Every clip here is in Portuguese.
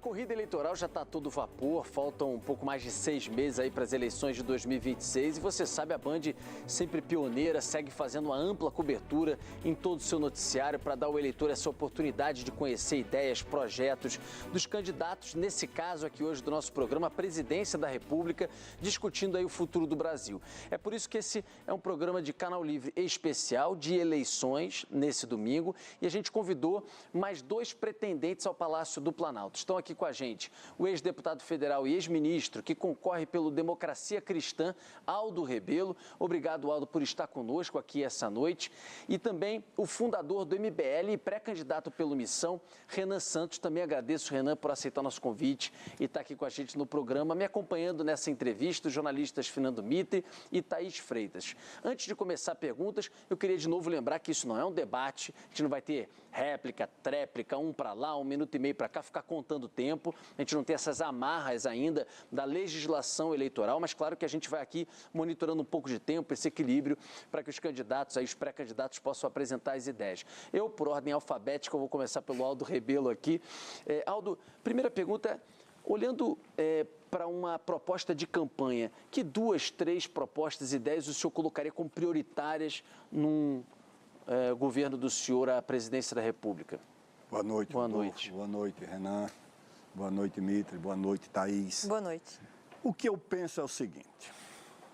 corrida eleitoral já está a todo vapor, faltam um pouco mais de 6 meses aí para as eleições de 2026 e você sabe, a Band, sempre pioneira, segue fazendo uma ampla cobertura em todo o seu noticiário para dar ao eleitor essa oportunidade de conhecer ideias, projetos dos candidatos, nesse caso aqui hoje do nosso programa, a Presidência da República, discutindo aí o futuro do Brasil. É por isso que esse é um programa de canal livre especial de eleições nesse domingo e a gente convidou mais 2 pretendentes ao Palácio do Planalto. Estão aqui com a gente o ex-deputado federal e ex-ministro que concorre pelo Democracia Cristã, Aldo Rebelo. Obrigado, Aldo, por estar conosco aqui essa noite. E também o fundador do MBL e pré-candidato pelo Missão, Renan Santos. Também agradeço, Renan, por aceitar nosso convite e estar aqui com a gente no programa, me acompanhando nessa entrevista, os jornalistas Fernando Mitre e Thaís Freitas. Antes de começar perguntas, eu queria de novo lembrar que isso não é um debate, a gente não vai ter réplica, tréplica, um para lá, 1 minuto e meio para cá, ficar contando tempo. A gente não tem essas amarras ainda da legislação eleitoral, mas claro que a gente vai aqui monitorando um pouco de tempo, esse equilíbrio, para que os candidatos, aí, os pré-candidatos possam apresentar as ideias. Eu, por ordem alfabética, eu vou começar pelo Aldo Rebelo aqui. Aldo, primeira pergunta, olhando para uma proposta de campanha, que 2, 3 propostas, ideias o senhor colocaria como prioritárias num governo do senhor à presidência da República? Boa noite. Boa noite. Boa noite, Renan. Boa noite, Mitre. Boa noite, Thaís. Boa noite. O que eu penso é o seguinte,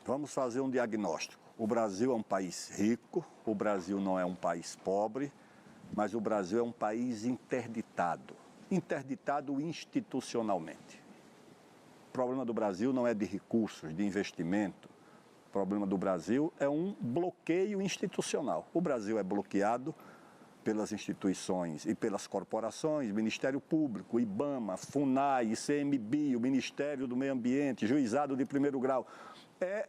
vamos fazer um diagnóstico. O Brasil é um país rico, o Brasil não é um país pobre, mas o Brasil é um país interditado institucionalmente. O problema do Brasil não é de recursos, de investimento. O problema do Brasil é um bloqueio institucional. O Brasil é bloqueado pelas instituições e pelas corporações, Ministério Público, IBAMA, FUNAI, ICMBio, o Ministério do Meio Ambiente, Juizado de Primeiro Grau. É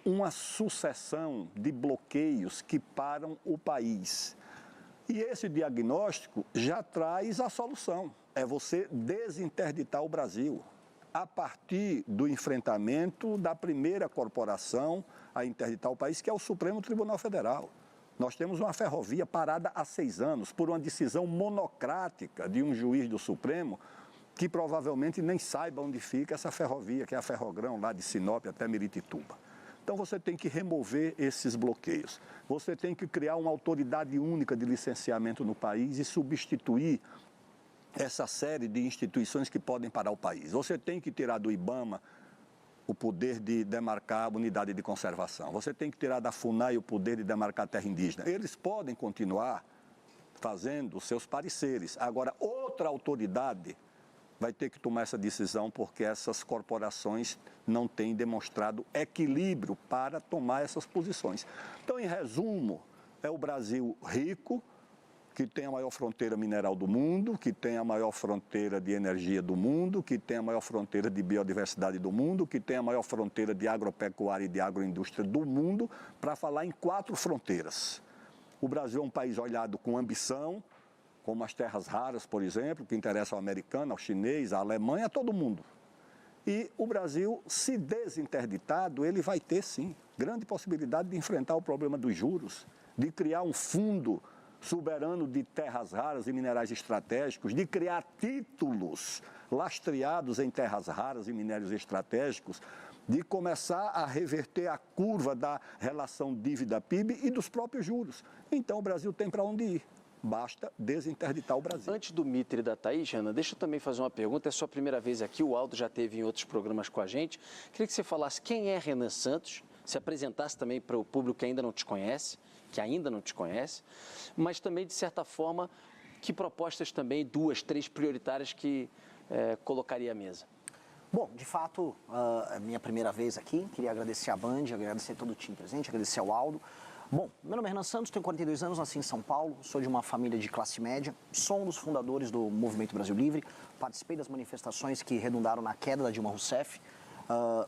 uma sucessão de bloqueios que param o país. E esse diagnóstico já traz a solução. É você desinterditar o Brasil a partir do enfrentamento da primeira corporação a interditar o país, que é o Supremo Tribunal Federal. Nós temos uma ferrovia parada há 6 anos por uma decisão monocrática de um juiz do Supremo que provavelmente nem saiba onde fica essa ferrovia, que é a Ferrogrão, lá de Sinop até Miritituba. Então você tem que remover esses bloqueios. Você tem que criar uma autoridade única de licenciamento no país e substituir essa série de instituições que podem parar o país. Você tem que tirar do IBAMA o poder de demarcar a unidade de conservação. Você tem que tirar da FUNAI o poder de demarcar a terra indígena. Eles podem continuar fazendo os seus pareceres. Agora, outra autoridade vai ter que tomar essa decisão porque essas corporações não têm demonstrado equilíbrio para tomar essas posições. Então, em resumo, é o Brasil rico, que tem a maior fronteira mineral do mundo, que tem a maior fronteira de energia do mundo, que tem a maior fronteira de biodiversidade do mundo, que tem a maior fronteira de agropecuária e de agroindústria do mundo, para falar em 4 fronteiras. O Brasil é um país olhado com ambição, como as terras raras, por exemplo, que interessam ao americano, ao chinês, à Alemanha, a todo mundo. E o Brasil, se desinterditado, ele vai ter, sim, grande possibilidade de enfrentar o problema dos juros, de criar um fundo soberano de terras raras e minerais estratégicos, de criar títulos lastreados em terras raras e minérios estratégicos, de começar a reverter a curva da relação dívida-PIB e dos próprios juros. Então o Brasil tem para onde ir. Basta desinterditar o Brasil. Antes do Mitre e da Thaís, Jana, deixa eu também fazer uma pergunta. É sua primeira vez aqui, o Aldo já esteve em outros programas com a gente. Queria que você falasse quem é Renan Santos, se apresentasse também para o público que ainda não te conhece, mas também, de certa forma, que propostas também, 2, 3 prioritárias que colocaria à mesa? Bom, de fato, é minha primeira vez aqui. Queria agradecer a Band, agradecer todo o time presente, agradecer ao Aldo. Bom, meu nome é Renan Santos, tenho 42 anos, nasci em São Paulo, sou de uma família de classe média, sou um dos fundadores do Movimento Brasil Livre, participei das manifestações que redundaram na queda da Dilma Rousseff,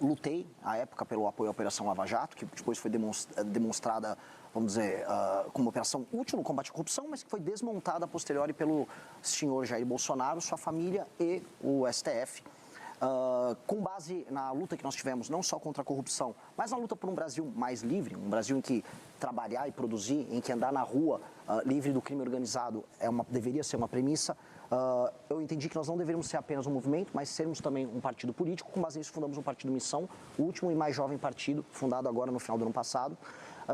lutei, à época, pelo apoio à Operação Lava Jato, que depois foi demonstrada, vamos dizer, como uma operação útil no combate à corrupção, mas que foi desmontada a posteriori pelo senhor Jair Bolsonaro, sua família e o STF. com base na luta que nós tivemos, não só contra a corrupção, mas na luta por um Brasil mais livre, um Brasil em que trabalhar e produzir, em que andar na rua livre do crime organizado deveria ser uma premissa. Eu entendi que nós não deveríamos ser apenas um movimento, mas sermos também um partido político. Com base nisso, fundamos um partido Missão, o último e mais jovem partido, fundado agora no final do ano passado.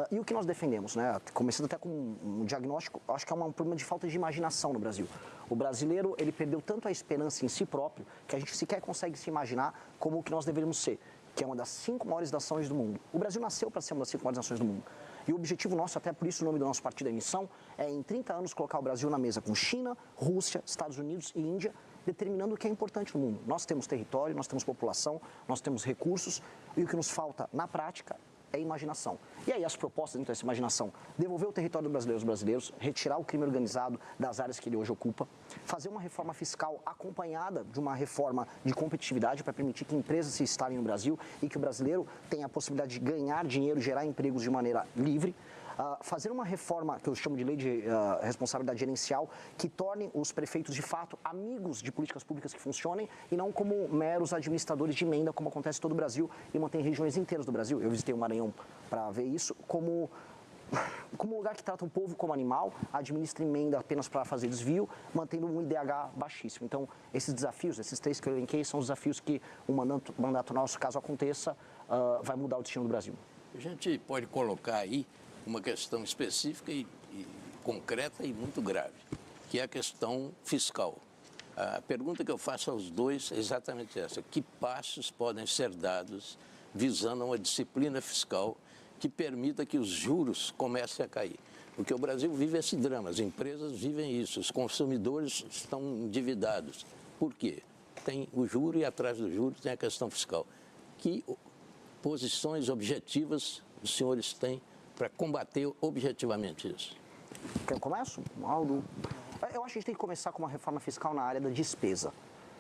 E o que nós defendemos, né? Começando até com um diagnóstico, acho que é um problema de falta de imaginação no Brasil. O brasileiro, ele perdeu tanto a esperança em si próprio, que a gente sequer consegue se imaginar como o que nós deveríamos ser, que é uma das 5 maiores nações do mundo. O Brasil nasceu para ser uma das 5 maiores nações do mundo. E o objetivo nosso, até por isso o nome do nosso partido é Missão, é em 30 anos colocar o Brasil na mesa com China, Rússia, Estados Unidos e Índia, determinando o que é importante no mundo. Nós temos território, nós temos população, nós temos recursos, e o que nos falta na prática é imaginação. E aí as propostas dentro dessa imaginação: devolver o território do brasileiro aos brasileiros, retirar o crime organizado das áreas que ele hoje ocupa, fazer uma reforma fiscal acompanhada de uma reforma de competitividade para permitir que empresas se instalem no Brasil e que o brasileiro tenha a possibilidade de ganhar dinheiro, gerar empregos de maneira livre. Fazer uma reforma, que eu chamo de lei de responsabilidade gerencial, que torne os prefeitos, de fato, amigos de políticas públicas que funcionem e não como meros administradores de emenda, como acontece em todo o Brasil e mantém regiões inteiras do Brasil. Eu visitei o Maranhão para ver isso, como um lugar que trata o povo como animal, administra emenda apenas para fazer desvio, mantendo um IDH baixíssimo. Então, esses desafios, esses 3 que eu elenquei, são os desafios que um mandato nosso, caso aconteça, vai mudar o destino do Brasil. A gente pode colocar aí uma questão específica e concreta e muito grave, que é a questão fiscal. A pergunta que eu faço aos dois é exatamente essa: que passos podem ser dados visando uma disciplina fiscal que permita que os juros comecem a cair? Porque o Brasil vive esse drama, as empresas vivem isso, os consumidores estão endividados. Por quê? Tem o juro e atrás do juro tem a questão fiscal. Que posições objetivas os senhores têm para combater objetivamente isso? Eu começo, Aldo? Eu acho que a gente tem que começar com uma reforma fiscal na área da despesa.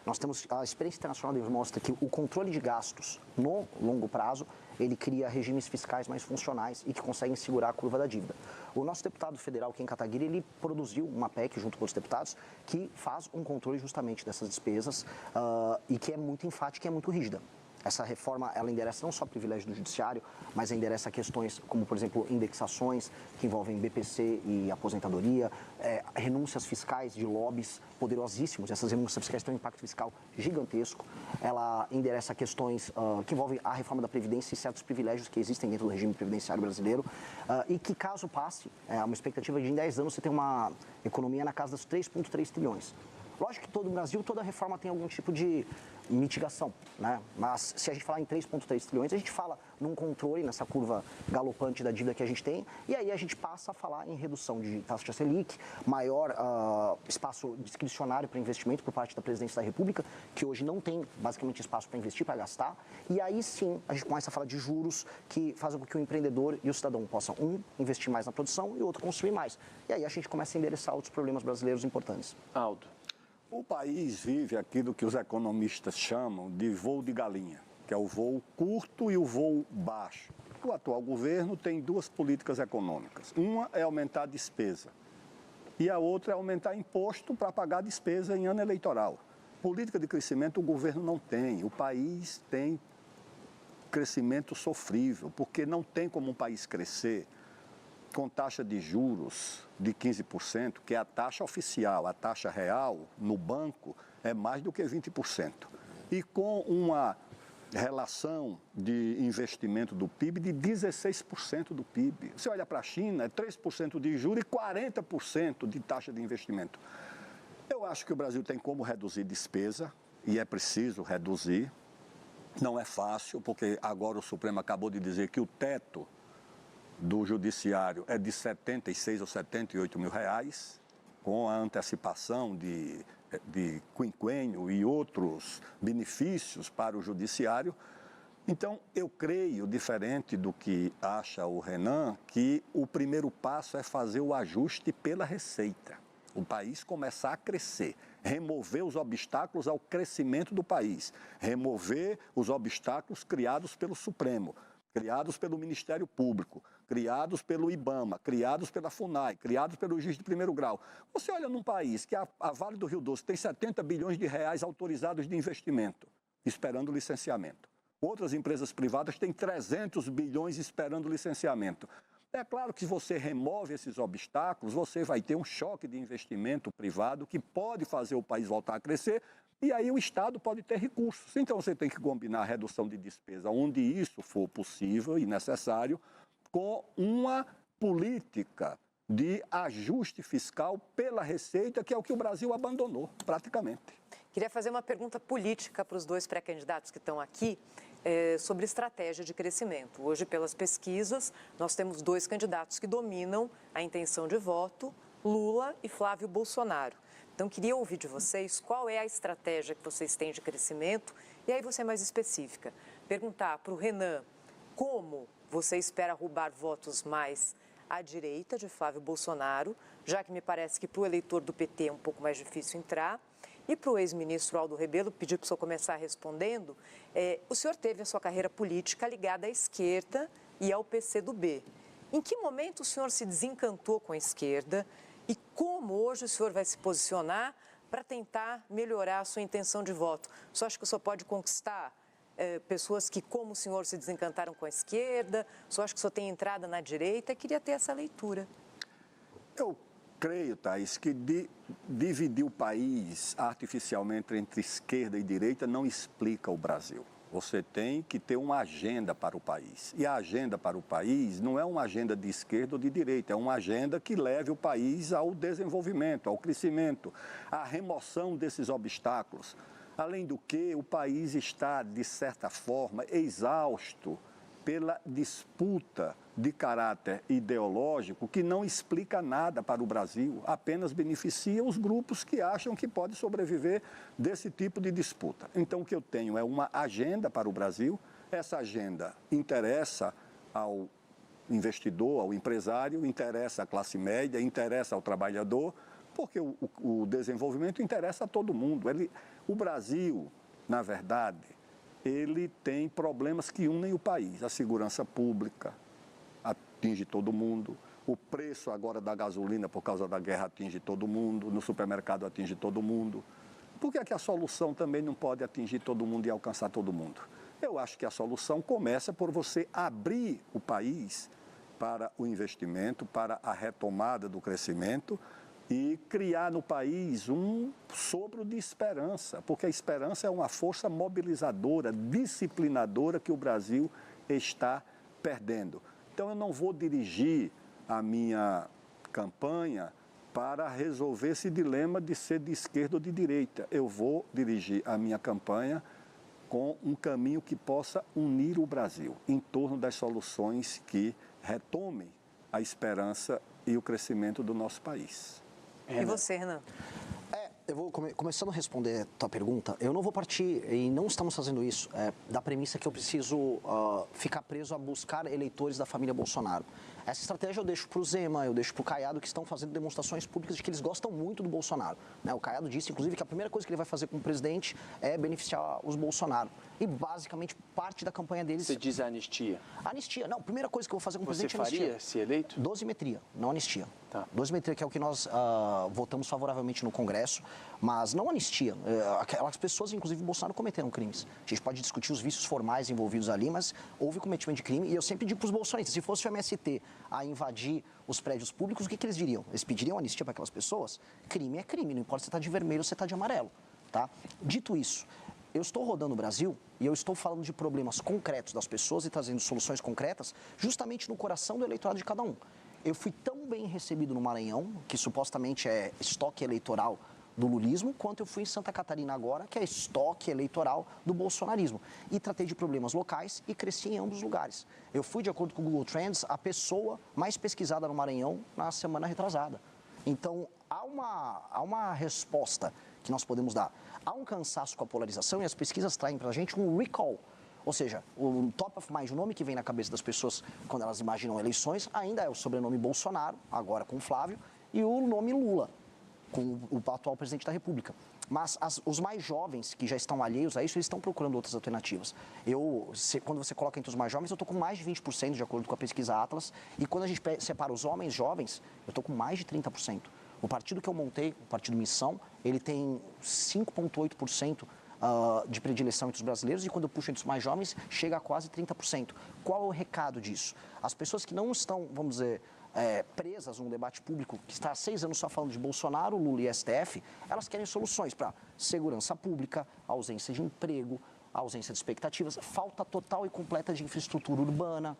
Nós temos, a experiência internacional demonstra que o controle de gastos no longo prazo, ele cria regimes fiscais mais funcionais e que conseguem segurar a curva da dívida. O nosso deputado federal, Ken Kataguiri, ele produziu uma PEC junto com os deputados que faz um controle justamente dessas despesas e que é muito enfática e é muito rígida. Essa reforma, ela endereça não só privilégio do judiciário, mas endereça questões como, por exemplo, indexações que envolvem BPC e aposentadoria, renúncias fiscais de lobbies poderosíssimos. Essas renúncias fiscais têm um impacto fiscal gigantesco. Ela endereça questões que envolvem a reforma da Previdência e certos privilégios que existem dentro do regime previdenciário brasileiro e que, caso passe, uma expectativa de em 10 anos você ter uma economia na casa dos 3,3 trilhões. Lógico que todo o Brasil, toda reforma tem algum tipo de mitigação, né? Mas se a gente falar em 3,3 trilhões, a gente fala num controle, nessa curva galopante da dívida que a gente tem, e aí a gente passa a falar em redução de taxa Selic, maior espaço discricionário para investimento por parte da Presidência da República, que hoje não tem basicamente espaço para investir, para gastar, e aí sim a gente começa a falar de juros que fazem com que o empreendedor e o cidadão possam, investir mais na produção e o outro consumir mais. E aí a gente começa a endereçar outros problemas brasileiros importantes. Aldo. O país vive aquilo que os economistas chamam de voo de galinha, que é o voo curto e o voo baixo. O atual governo tem 2 políticas econômicas. Uma é aumentar a despesa e a outra é aumentar imposto para pagar despesa em ano eleitoral. Política de crescimento o governo não tem. O país tem crescimento sofrível, porque não tem como um país crescer com taxa de juros de 15%, que é a taxa oficial, a taxa real no banco é mais do que 20%. E com uma relação de investimento do PIB de 16% do PIB. Você olha para a China, é 3% de juros e 40% de taxa de investimento. Eu acho que o Brasil tem como reduzir despesa, e é preciso reduzir. Não é fácil, porque agora o Supremo acabou de dizer que o teto do judiciário é de 76 ou 78 mil reais, com a antecipação de quinquênio e outros benefícios para o judiciário. Então, eu creio, diferente do que acha o Renan, que o primeiro passo é fazer o ajuste pela receita. O país começar a crescer, remover os obstáculos ao crescimento do país, remover os obstáculos criados pelo Supremo, criados pelo Ministério Público, criados pelo IBAMA, criados pela FUNAI, criados pelo juiz de primeiro grau. Você olha num país que a Vale do Rio Doce tem 70 bilhões de reais autorizados de investimento. esperando licenciamento. Outras empresas privadas têm 300 bilhões esperando licenciamento. É claro que se você remove esses obstáculos, você vai ter um choque de investimento privado que pode fazer o país voltar a crescer e aí o Estado pode ter recursos. Então você tem que combinar a redução de despesa onde isso for possível e necessário com uma política de ajuste fiscal pela receita, que é o que o Brasil abandonou praticamente. Queria fazer uma pergunta política para os dois pré-candidatos que estão aqui sobre estratégia de crescimento. Hoje, pelas pesquisas, nós temos dois candidatos que dominam a intenção de voto, Lula e Flávio Bolsonaro. Então, queria ouvir de vocês qual é a estratégia que vocês têm de crescimento e aí você mais específica. Perguntar para o Renan como você espera roubar votos mais à direita de Flávio Bolsonaro, já que me parece que para o eleitor do PT é um pouco mais difícil entrar. E para o ex-ministro Aldo Rebelo, pedir para o senhor começar respondendo, o senhor teve a sua carreira política ligada à esquerda e ao PCdoB. Em que momento o senhor se desencantou com a esquerda e como hoje o senhor vai se posicionar para tentar melhorar a sua intenção de voto? O senhor acha que o senhor pode conquistar pessoas que, como o senhor, se desencantaram com a esquerda? O senhor acha que o senhor tem entrada na direita? Queria ter essa leitura. Eu creio, Thaís, que dividir o país artificialmente entre esquerda e direita não explica o Brasil. Você tem que ter uma agenda para o país. E a agenda para o país não é uma agenda de esquerda ou de direita, é uma agenda que leve o país ao desenvolvimento, ao crescimento, à remoção desses obstáculos. Além do que, o país está, de certa forma, exausto pela disputa de caráter ideológico que não explica nada para o Brasil, apenas beneficia os grupos que acham que pode sobreviver desse tipo de disputa. Então, o que eu tenho é uma agenda para o Brasil, essa agenda interessa ao investidor, ao empresário, interessa à classe média, interessa ao trabalhador, porque o desenvolvimento interessa a todo mundo. O Brasil, na verdade, ele tem problemas que unem o país. A segurança pública atinge todo mundo, o preço agora da gasolina por causa da guerra atinge todo mundo, no supermercado atinge todo mundo. Por que é que a solução também não pode atingir todo mundo e alcançar todo mundo? Eu acho que a solução começa por você abrir o país para o investimento, para a retomada do crescimento e criar no país um sopro de esperança, porque a esperança é uma força mobilizadora, disciplinadora que o Brasil está perdendo. Então, eu não vou dirigir a minha campanha para resolver esse dilema de ser de esquerda ou de direita. Eu vou dirigir a minha campanha com um caminho que possa unir o Brasil em torno das soluções que retomem a esperança e o crescimento do nosso país. E você, Renan? Eu vou começando a responder a tua pergunta. Eu não vou partir, e não estamos fazendo isso, da premissa que eu preciso ficar preso a buscar eleitores da família Bolsonaro. Essa estratégia eu deixo para o Zema, eu deixo para o Caiado, que estão fazendo demonstrações públicas de que eles gostam muito do Bolsonaro. O Caiado disse, inclusive, que a primeira coisa que ele vai fazer como presidente é beneficiar os Bolsonaro. E, basicamente, parte da campanha deles... Você diz a anistia? Anistia. Não, a primeira coisa que eu vou fazer como presidente é anistia. Você faria, se eleito? Dosimetria, não anistia. Tá. Dosimetria, que é o que nós votamos favoravelmente no Congresso, mas não anistia. Aquelas pessoas, inclusive, o Bolsonaro cometeram crimes. A gente pode discutir os vícios formais envolvidos ali, mas houve cometimento de crime. E eu sempre digo para os bolsonaristas, se fosse o MST a invadir os prédios públicos, o que eles diriam? Eles pediriam anistia para aquelas pessoas? Crime é crime, não importa se você está de vermelho ou se você está de amarelo. Tá? Dito isso, eu estou rodando o Brasil e eu estou falando de problemas concretos das pessoas e trazendo soluções concretas justamente no coração do eleitorado de cada um. Eu fui tão bem recebido no Maranhão, que supostamente é estoque eleitoral do lulismo, quanto eu fui em Santa Catarina agora, que é estoque eleitoral do bolsonarismo. E tratei de problemas locais e cresci em ambos os lugares. Eu fui, de acordo com o Google Trends, a pessoa mais pesquisada no Maranhão na semana retrasada. Então, há uma resposta que nós podemos dar. Há um cansaço com a polarização e as pesquisas traem para a gente um recall. Ou seja, o top of mind, o nome que vem na cabeça das pessoas quando elas imaginam eleições, ainda é o sobrenome Bolsonaro, agora com Flávio, e o nome Lula, com o atual presidente da República. Mas os mais jovens, que já estão alheios a isso, eles estão procurando outras alternativas. Quando você coloca entre os mais jovens, eu estou com mais de 20%, de acordo com a pesquisa Atlas, e quando a gente separa os homens jovens, eu estou com mais de 30%. O partido que eu montei, o Partido Missão, ele tem 5,8% de predileção entre os brasileiros, e quando eu puxo entre os mais jovens, chega a quase 30%. Qual é o recado disso? As pessoas que não estão, vamos dizer, presas num debate público que está há 6 anos só falando de Bolsonaro, Lula e STF, elas querem soluções para segurança pública, ausência de emprego, ausência de expectativas, falta total e completa de infraestrutura urbana.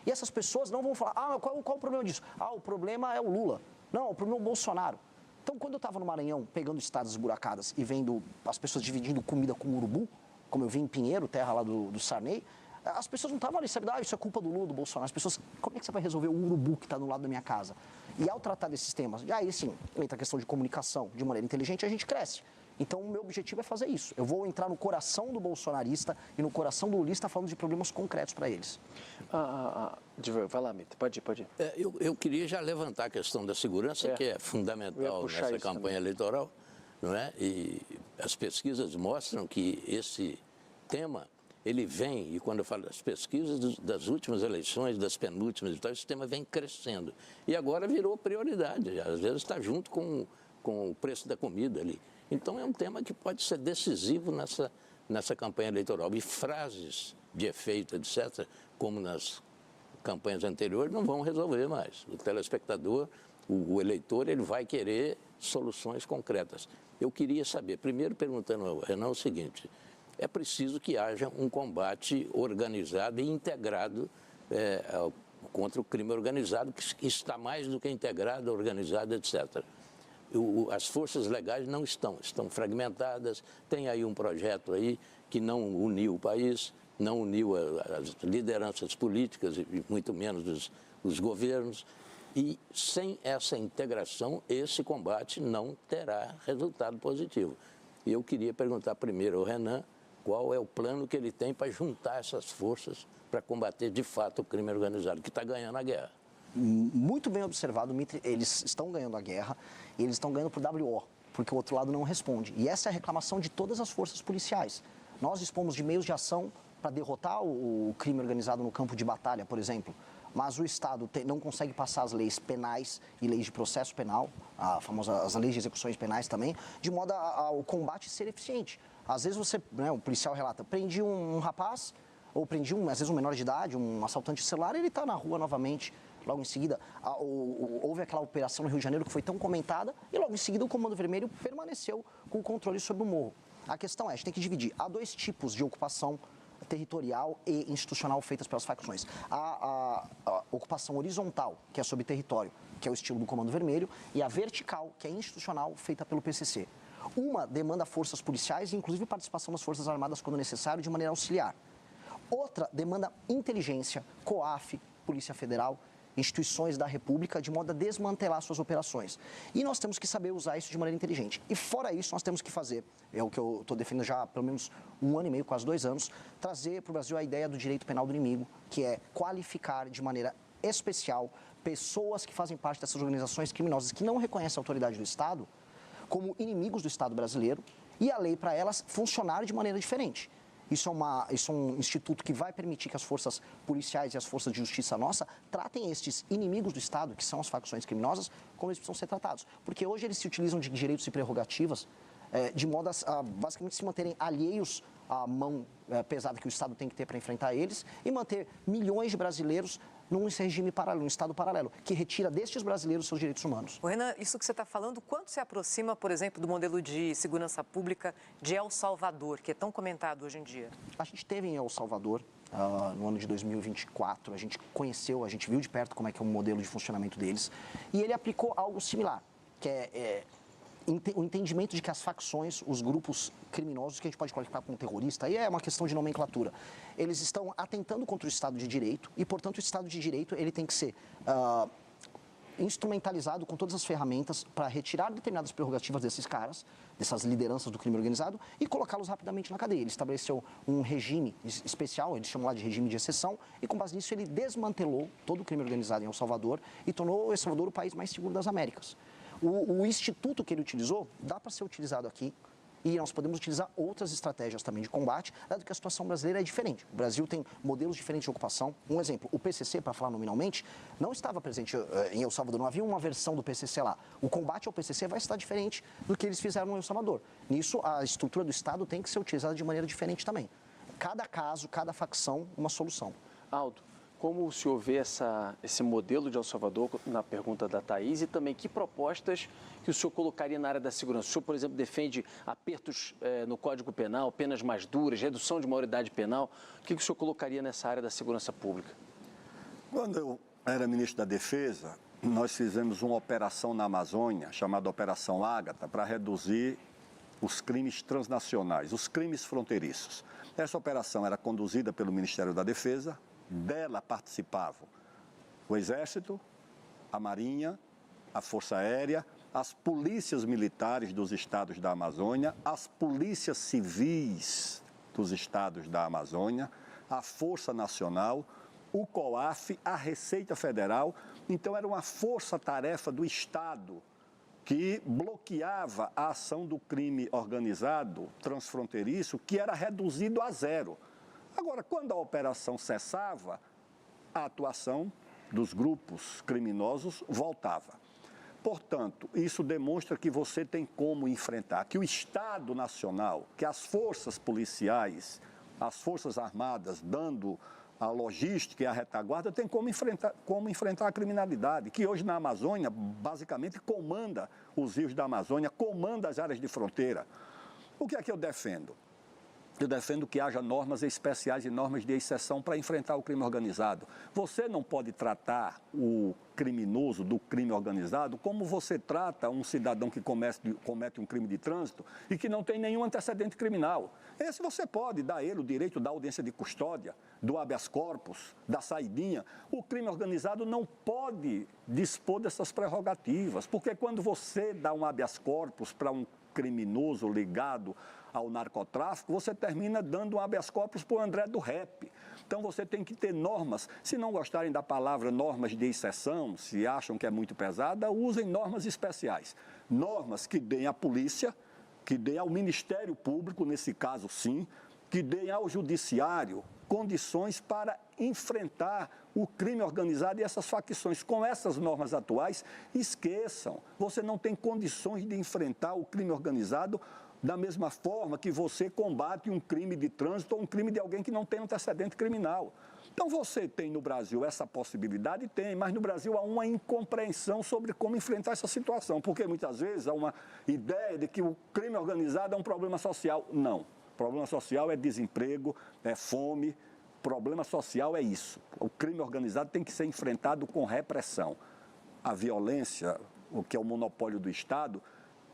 E essas pessoas não vão falar, qual o problema disso? O problema é o Lula. Não, o problema é o Bolsonaro. Então, quando eu estava no Maranhão, pegando estradas esburacadas e vendo as pessoas dividindo comida com urubu, como eu vi em Pinheiro, terra lá do Sarney, as pessoas não estavam ali, sabe, isso é culpa do Lula, do Bolsonaro. As pessoas, como é que você vai resolver o urubu que está do lado da minha casa? E ao tratar desses temas, aí sim, entra a questão de comunicação de maneira inteligente, a gente cresce. Então, o meu objetivo é fazer isso. Eu vou entrar no coração do bolsonarista e no coração do lulista falando de problemas concretos para eles. Vai lá, Mita, pode ir. Eu queria já levantar a questão da segurança, que é fundamental nessa campanha eleitoral, não é? E as pesquisas mostram que esse tema, ele vem, e quando eu falo das pesquisas das últimas eleições, das penúltimas e tal, esse tema vem crescendo. E agora virou prioridade, às vezes está junto com o preço da comida ali. Então, é um tema que pode ser decisivo nessa campanha eleitoral. E frases de efeito, etc., como nas campanhas anteriores, não vão resolver mais. O telespectador, o eleitor, ele vai querer soluções concretas. Eu queria saber, primeiro perguntando ao Renan o seguinte, é preciso que haja um combate organizado e integrado contra o crime organizado, que está mais do que integrado, organizado, etc., as forças legais não estão fragmentadas, tem aí um projeto aí que não uniu o país, não uniu as lideranças políticas e muito menos os governos, e sem essa integração, esse combate não terá resultado positivo. E eu queria perguntar primeiro ao Renan qual é o plano que ele tem para juntar essas forças para combater de fato o crime organizado, que está ganhando a guerra. Muito bem observado, Mitri, eles estão ganhando a guerra e eles estão ganhando por WO, porque o outro lado não responde. E essa é a reclamação de todas as forças policiais. Nós dispomos de meios de ação para derrotar o crime organizado no campo de batalha, por exemplo, mas o Estado não consegue passar as leis penais e leis de processo penal, as leis de execuções penais também, de modo ao combate ser eficiente. Às vezes o policial relata, prendi um rapaz, ou prendi às vezes um menor de idade, um assaltante de celular, e ele está na rua novamente. Logo em seguida, houve aquela operação no Rio de Janeiro que foi tão comentada e logo em seguida o Comando Vermelho permaneceu com o controle sobre o morro. A questão é, a gente tem que dividir. Há 2 tipos de ocupação territorial e institucional feitas pelas facções. A ocupação horizontal, que é sobre território, que é o estilo do Comando Vermelho, e a vertical, que é institucional, feita pelo PCC. Uma demanda forças policiais e inclusive participação das Forças Armadas quando necessário, de maneira auxiliar. Outra demanda inteligência, COAF, Polícia Federal, instituições da República, de modo a desmantelar suas operações. E nós temos que saber usar isso de maneira inteligente. E fora isso, nós temos que fazer, é o que eu estou defendendo já há pelo menos 1 ano e meio, quase 2 anos, trazer para o Brasil a ideia do direito penal do inimigo, que é qualificar de maneira especial pessoas que fazem parte dessas organizações criminosas que não reconhecem a autoridade do Estado como inimigos do Estado brasileiro e a lei para elas funcionar de maneira diferente. Isso é um instituto que vai permitir que as forças policiais e as forças de justiça nossa tratem estes inimigos do Estado, que são as facções criminosas, como eles precisam ser tratados. Porque hoje eles se utilizam de direitos e prerrogativas de modo a basicamente se manterem alheios à mão pesada que o Estado tem que ter para enfrentar eles e manter milhões de brasileiros num regime paralelo, num Estado paralelo, que retira destes brasileiros seus direitos humanos. Renan, isso que você está falando, quanto se aproxima, por exemplo, do modelo de segurança pública de El Salvador, que é tão comentado hoje em dia? A gente teve em El Salvador, no ano de 2024, a gente conheceu, a gente viu de perto como é que é o modelo de funcionamento deles, e ele aplicou algo similar, que é o entendimento de que as facções, os grupos criminosos, que a gente pode qualificar como terrorista, aí é uma questão de nomenclatura, eles estão atentando contra o Estado de Direito e, portanto, o Estado de Direito ele tem que ser instrumentalizado com todas as ferramentas para retirar determinadas prerrogativas desses caras, dessas lideranças do crime organizado e colocá-los rapidamente na cadeia. Ele estabeleceu um regime especial, eles chamam lá de regime de exceção, e com base nisso ele desmantelou todo o crime organizado em El Salvador e tornou El Salvador o país mais seguro das Américas. O instituto que ele utilizou dá para ser utilizado aqui e nós podemos utilizar outras estratégias também de combate, dado que a situação brasileira é diferente. O Brasil tem modelos diferentes de ocupação. Um exemplo, o PCC, para falar nominalmente, não estava presente em El Salvador, não havia uma versão do PCC lá. O combate ao PCC vai estar diferente do que eles fizeram em El Salvador. Nisso, a estrutura do Estado tem que ser utilizada de maneira diferente também. Cada caso, cada facção, uma solução. Aldo, como o senhor vê esse modelo de El Salvador, na pergunta da Thaís, e também que propostas que o senhor colocaria na área da segurança? O senhor, por exemplo, defende apertos no Código Penal, penas mais duras, redução de maioridade penal. O que o senhor colocaria nessa área da segurança pública? Quando eu era ministro da Defesa, nós fizemos uma operação na Amazônia, chamada Operação Ágata, para reduzir os crimes transnacionais, os crimes fronteiriços. Essa operação era conduzida pelo Ministério da Defesa. Dela participavam o Exército, a Marinha, a Força Aérea, as polícias militares dos estados da Amazônia, as polícias civis dos estados da Amazônia, a Força Nacional, o COAF, a Receita Federal. Então, era uma força-tarefa do Estado que bloqueava a ação do crime organizado transfronteiriço, que era reduzido a zero. Agora, quando a operação cessava, a atuação dos grupos criminosos voltava. Portanto, isso demonstra que você tem como enfrentar, que o Estado Nacional, que as forças policiais, as forças armadas, dando a logística e a retaguarda, tem como enfrentar a criminalidade, que hoje na Amazônia, basicamente, comanda os rios da Amazônia, comanda as áreas de fronteira. O que é que eu defendo? Eu defendo que haja normas especiais e normas de exceção para enfrentar o crime organizado. Você não pode tratar o criminoso do crime organizado como você trata um cidadão que comete um crime de trânsito e que não tem nenhum antecedente criminal. Esse você pode dar a ele o direito da audiência de custódia, do habeas corpus, da saidinha. O crime organizado não pode dispor dessas prerrogativas, porque quando você dá um habeas corpus para um criminoso ligado ao narcotráfico, você termina dando um habeas corpus para o André do Rap. Então, você tem que ter normas. Se não gostarem da palavra normas de exceção, se acham que é muito pesada, usem normas especiais. Normas que deem à polícia, que deem ao Ministério Público, nesse caso sim, que deem ao Judiciário condições para enfrentar o crime organizado e essas facções. Com essas normas atuais, esqueçam. Você não tem condições de enfrentar o crime organizado da mesma forma que você combate um crime de trânsito ou um crime de alguém que não tem antecedente criminal. Então, você tem no Brasil essa possibilidade? Tem, mas no Brasil há uma incompreensão sobre como enfrentar essa situação, porque muitas vezes há uma ideia de que o crime organizado é um problema social. Não. O problema social é desemprego, é fome. O problema social é isso. O crime organizado tem que ser enfrentado com repressão. A violência, o que é o monopólio do Estado,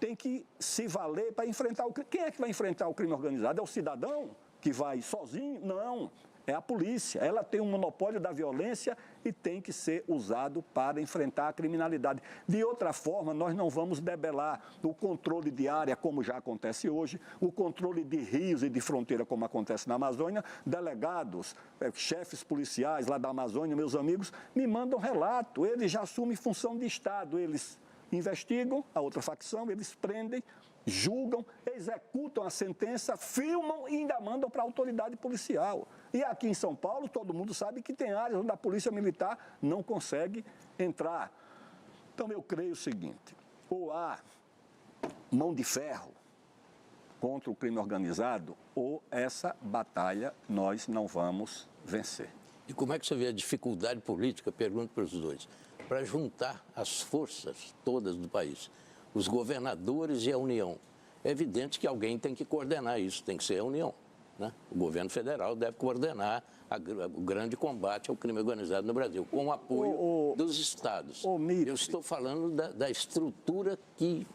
tem que se valer para enfrentar o crime. Quem é que vai enfrentar o crime organizado? É o cidadão que vai sozinho? Não, é a polícia. Ela tem um monopólio da violência e tem que ser usado para enfrentar a criminalidade. De outra forma, nós não vamos debelar o controle de área, como já acontece hoje, o controle de rios e de fronteira, como acontece na Amazônia. Delegados, chefes policiais lá da Amazônia, meus amigos, me mandam relato. Eles já assumem função de Estado, eles investigam a outra facção, eles prendem, julgam, executam a sentença, filmam e ainda mandam para a autoridade policial. E aqui em São Paulo, todo mundo sabe que tem áreas onde a polícia militar não consegue entrar. Então, eu creio o seguinte, ou há mão de ferro contra o crime organizado, ou essa batalha nós não vamos vencer. E como é que você vê a dificuldade política, pergunto para os dois, para juntar as forças todas do país, os governadores e a União? É evidente que alguém tem que coordenar isso, tem que ser a União, né? O governo federal deve coordenar o grande combate ao crime organizado no Brasil, com o apoio dos estados. Eu estou falando da estrutura que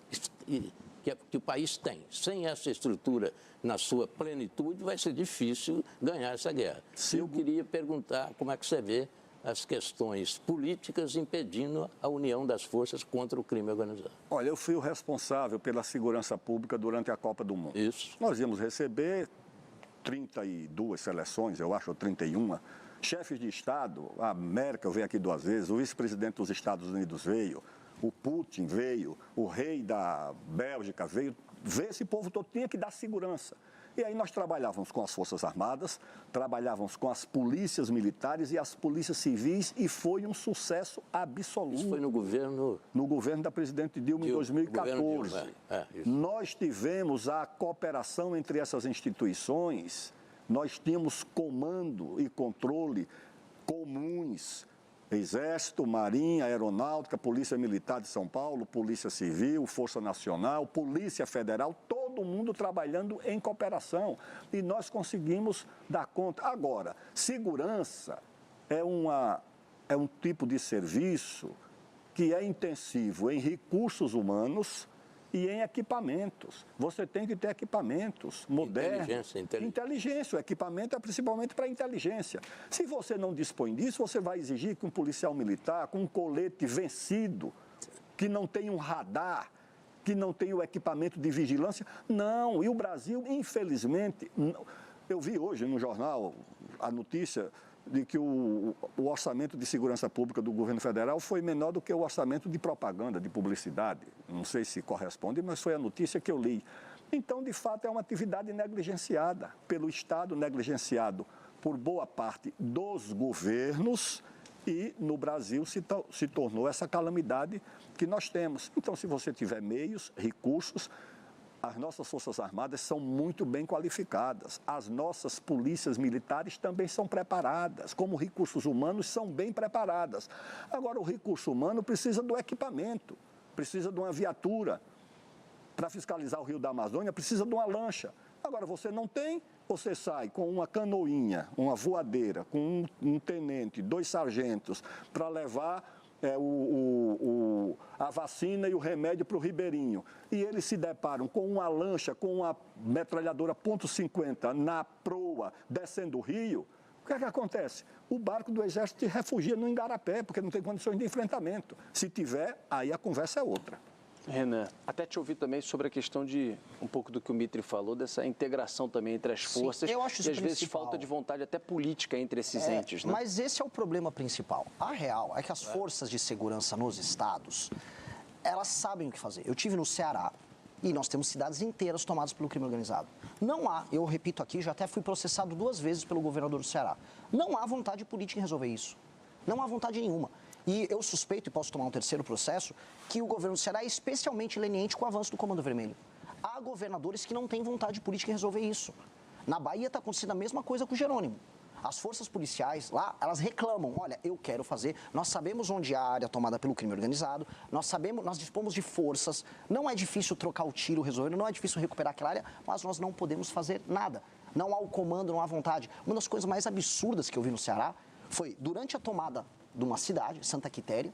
o país tem. Sem essa estrutura na sua plenitude, vai ser difícil ganhar essa guerra. Eu queria perguntar como é que você vê as questões políticas impedindo a união das forças contra o crime organizado. Olha, eu fui o responsável pela segurança pública durante a Copa do Mundo. Isso. Nós íamos receber 32 seleções, eu acho, ou 31, chefes de Estado. A Merkel veio aqui 2 vezes, o vice-presidente dos Estados Unidos veio, o Putin veio, o rei da Bélgica veio, ver esse povo todo, tinha que dar segurança. E aí nós trabalhávamos com as Forças Armadas, trabalhávamos com as polícias militares e as polícias civis e foi um sucesso absoluto. Isso foi no governo... No governo da presidente Dilma em 2014. Nós tivemos a cooperação entre essas instituições, nós tínhamos comando e controle comuns, Exército, Marinha, Aeronáutica, Polícia Militar de São Paulo, Polícia Civil, Força Nacional, Polícia Federal, todo mundo trabalhando em cooperação. E nós conseguimos dar conta. Agora, segurança é um tipo de serviço que é intensivo em recursos humanos e em equipamentos. Você tem que ter equipamentos modernos. Inteligência. O equipamento é principalmente para inteligência. Se você não dispõe disso, você vai exigir que um policial militar com um colete vencido, que não tem um radar, que não tem o equipamento de vigilância. Não. E o Brasil, infelizmente, eu vi hoje no jornal a notícia de que o orçamento de segurança pública do governo federal foi menor do que o orçamento de propaganda, de publicidade. Não sei se corresponde, mas foi a notícia que eu li. Então, de fato, é uma atividade negligenciada pelo Estado, negligenciado por boa parte dos governos e no Brasil se tornou essa calamidade que nós temos. Então, se você tiver meios, recursos, as nossas Forças Armadas são muito bem qualificadas. As nossas polícias militares também são preparadas. Como recursos humanos, são bem preparadas. Agora, o recurso humano precisa do equipamento, precisa de uma viatura. Para fiscalizar o Rio da Amazônia, precisa de uma lancha. Agora, você não tem, você sai com uma canoinha, uma voadeira, com um tenente, 2 sargentos, para levar a vacina e o remédio para o Ribeirinho. E eles se deparam com uma lancha, com uma metralhadora .50 na proa, descendo o rio. O que é que acontece? O barco do Exército se refugia no Igarapé, porque não tem condições de enfrentamento. Se tiver, aí a conversa é outra. Renan, até te ouvir também sobre a questão de, um pouco do que o Mitri falou, dessa integração também entre as forças. Eu acho isso e às vezes falta de vontade até política entre esses entes, né? Mas esse é o problema principal. A real é que as forças de segurança nos estados, elas sabem o que fazer. Eu tive no Ceará e nós temos cidades inteiras tomadas pelo crime organizado. Não há, eu repito aqui, já até fui processado 2 vezes pelo governador do Ceará. Não há vontade política em resolver isso. Não há vontade nenhuma. E eu suspeito, e posso tomar um 3º processo, que o governo do Ceará é especialmente leniente com o avanço do Comando Vermelho. Há governadores que não têm vontade política em resolver isso. Na Bahia está acontecendo a mesma coisa com o Jerônimo. As forças policiais lá, elas reclamam, olha, eu quero fazer, nós sabemos onde há a área tomada pelo crime organizado, nós dispomos de forças, não é difícil trocar o tiro, resolver, não é difícil recuperar aquela área, mas nós não podemos fazer nada. Não há o comando, não há vontade. Uma das coisas mais absurdas que eu vi no Ceará foi, durante a tomada de uma cidade, Santa Quitéria,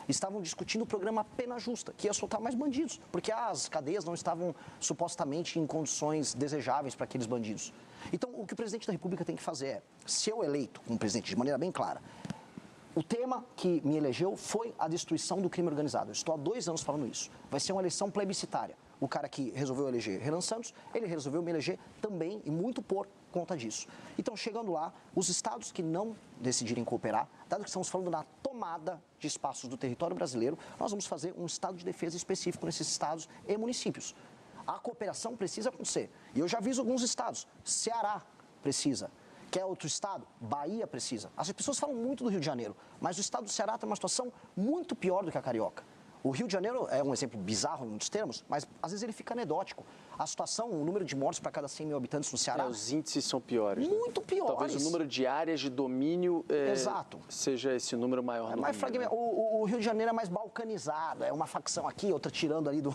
estavam discutindo o programa Pena Justa, que ia soltar mais bandidos, porque as cadeias não estavam supostamente em condições desejáveis para aqueles bandidos. Então, o que o presidente da República tem que fazer é, se eu eleito como presidente de maneira bem clara, o tema que me elegeu foi a destruição do crime organizado. Eu estou há 2 anos falando isso. Vai ser uma eleição plebiscitária. O cara que resolveu eleger Renan Santos, ele resolveu me eleger também, e muito por conta disso. Então, chegando lá, os estados que não decidirem cooperar, dado que estamos falando na tomada de espaços do território brasileiro, nós vamos fazer um estado de defesa específico nesses estados e municípios. A cooperação precisa acontecer. E eu já aviso alguns estados. Ceará precisa. Quer outro estado? Bahia precisa. As pessoas falam muito do Rio de Janeiro, mas o estado do Ceará tem uma situação muito pior do que a carioca. O Rio de Janeiro é um exemplo bizarro em muitos termos, mas às vezes ele fica anedótico. A situação, o número de mortes para cada 100 mil habitantes no Ceará... Os índices são piores. Muito piores. Talvez o número de áreas de domínio Exato. Seja esse número maior. Mais fragmentado. O Rio de Janeiro é mais balcanizado, é uma facção aqui, outra tirando ali do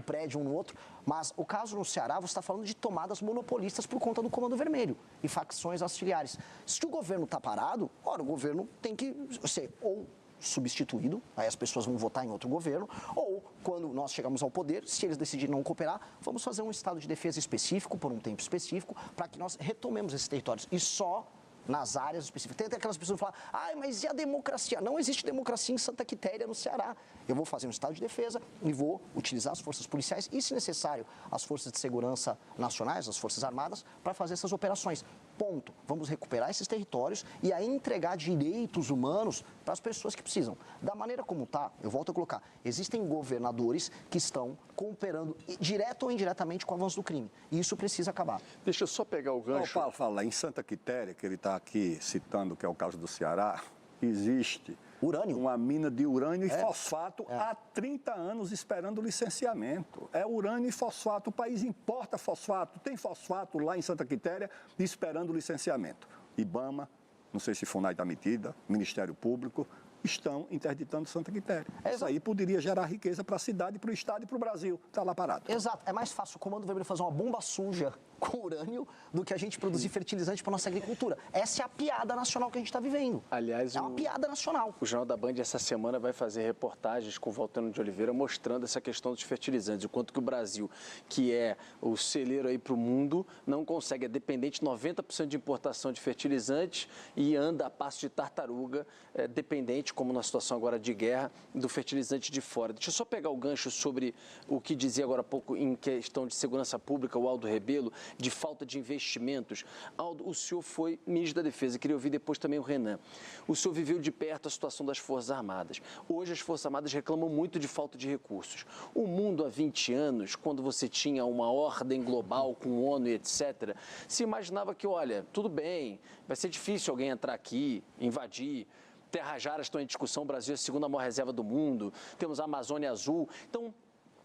prédio um no outro. Mas o caso no Ceará, você está falando de tomadas monopolistas por conta do Comando Vermelho e facções auxiliares. Se o governo está parado, ora, o governo tem que ser ou substituído, aí as pessoas vão votar em outro governo, ou quando nós chegamos ao poder, se eles decidirem não cooperar, vamos fazer um estado de defesa específico, por um tempo específico, para que nós retomemos esses territórios. E só nas áreas específicas. Tem até aquelas pessoas que falam, mas e a democracia? Não existe democracia em Santa Quitéria, no Ceará. Eu vou fazer um estado de defesa e vou utilizar as forças policiais e, se necessário, as forças de segurança nacionais, as forças armadas, para fazer essas operações. Ponto. Vamos recuperar esses territórios e aí entregar direitos humanos para as pessoas que precisam. Da maneira como está, eu volto a colocar, existem governadores que estão cooperando direto ou indiretamente com o avanço do crime. E isso precisa acabar. Deixa eu só pegar o gancho. Paulo, fala, em Santa Quitéria, que ele está aqui citando, que é o caso do Ceará, existe urânio. Uma mina de urânio e fosfato há 30 anos esperando licenciamento. É urânio e fosfato, o país importa fosfato, tem fosfato lá em Santa Quitéria esperando licenciamento. IBAMA, não sei se FUNAI está metida, Ministério Público, estão interditando Santa Quitéria. Isso aí poderia gerar riqueza para a cidade, para o Estado e para o Brasil. Está lá parado. Exato. É mais fácil o Comando Vermelho fazer uma bomba suja com urânio do que a gente produzir fertilizante para nossa agricultura. Essa é a piada nacional que a gente está vivendo. Aliás, é uma piada nacional. O Jornal da Band essa semana vai fazer reportagens com o Valtano de Oliveira mostrando essa questão dos fertilizantes, o quanto que o Brasil, que é o celeiro aí para o mundo, não consegue, é dependente 90% de importação de fertilizantes e anda a passo de tartaruga, dependente, como na situação agora de guerra, do fertilizante de fora. Deixa eu só pegar o gancho sobre o que dizia agora há pouco em questão de segurança pública, o Aldo Rebelo, de falta de investimentos. Aldo, o senhor foi ministro da Defesa, queria ouvir depois também o Renan. O senhor viveu de perto a situação das Forças Armadas. Hoje as Forças Armadas reclamam muito de falta de recursos. O mundo há 20 anos, quando você tinha uma ordem global com ONU e etc., se imaginava que, olha, tudo bem, vai ser difícil alguém entrar aqui, invadir. Terras raras estão em discussão, o Brasil é a segunda maior reserva do mundo, temos a Amazônia Azul. Então,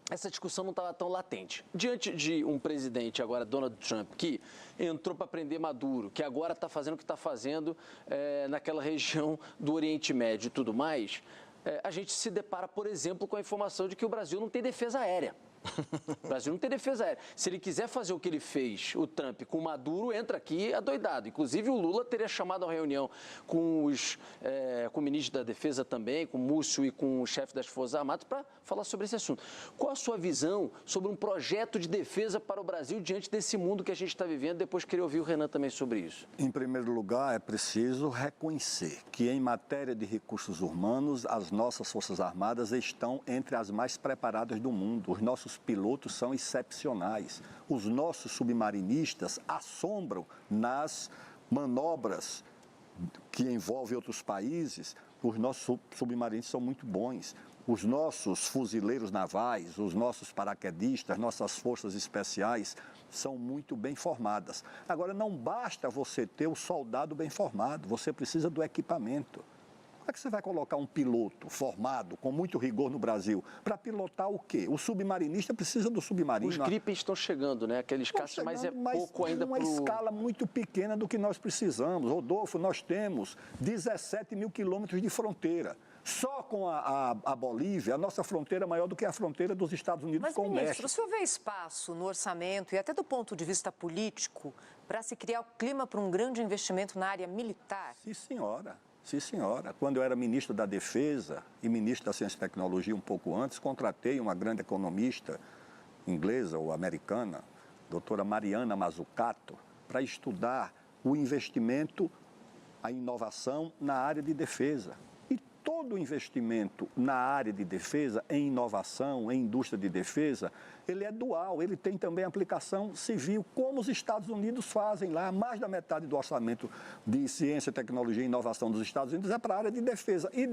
essa discussão não estava tão latente. Diante de um presidente, agora Donald Trump, que entrou para prender Maduro, que agora está fazendo o que está fazendo naquela região do Oriente Médio e tudo mais, a gente se depara, por exemplo, com a informação de que o Brasil não tem defesa aérea. O Brasil não tem defesa aérea. Se ele quiser fazer o que ele fez, o Trump, com o Maduro, entra aqui adoidado. Inclusive, o Lula teria chamado a reunião com o ministro da Defesa também, com o Múcio e com o chefe das Forças Armadas, para falar sobre esse assunto. Qual a sua visão sobre um projeto de defesa para o Brasil diante desse mundo que a gente está vivendo? Depois queria ouvir o Renan também sobre isso. Em primeiro lugar, é preciso reconhecer que, em matéria de recursos humanos, as nossas Forças Armadas estão entre as mais preparadas do mundo. Os nossos pilotos são excepcionais. Os nossos submarinistas assombram nas manobras que envolvem outros países. Os nossos submarinistas são muito bons. Os nossos fuzileiros navais, os nossos paraquedistas, nossas forças especiais são muito bem formadas. Agora, não basta você ter o soldado bem formado, você precisa do equipamento. Como é que você vai colocar um piloto formado, com muito rigor no Brasil, para pilotar o quê? O submarinista precisa do submarino. Os gripes estão chegando, né? Aqueles caças, mas é pouco ainda para uma escala muito pequena do que nós precisamos. Rodolfo, nós temos 17 mil quilômetros de fronteira. Só com a Bolívia, a nossa fronteira é maior do que a fronteira dos Estados Unidos com o México. Mas, ministro, o senhor vê espaço no orçamento e até do ponto de vista político para se criar o clima para um grande investimento na área militar? Sim, senhora. Sim, senhora. Quando eu era ministro da Defesa e ministro da Ciência e Tecnologia um pouco antes, contratei uma grande economista inglesa ou americana, doutora Mariana Mazzucato, para estudar o investimento, a inovação na área de defesa. E todo investimento na área de defesa, em inovação, em indústria de defesa, ele é dual, ele tem também aplicação civil, como os Estados Unidos fazem lá. Mais da metade do orçamento de ciência, tecnologia e inovação dos Estados Unidos é para a área de defesa. E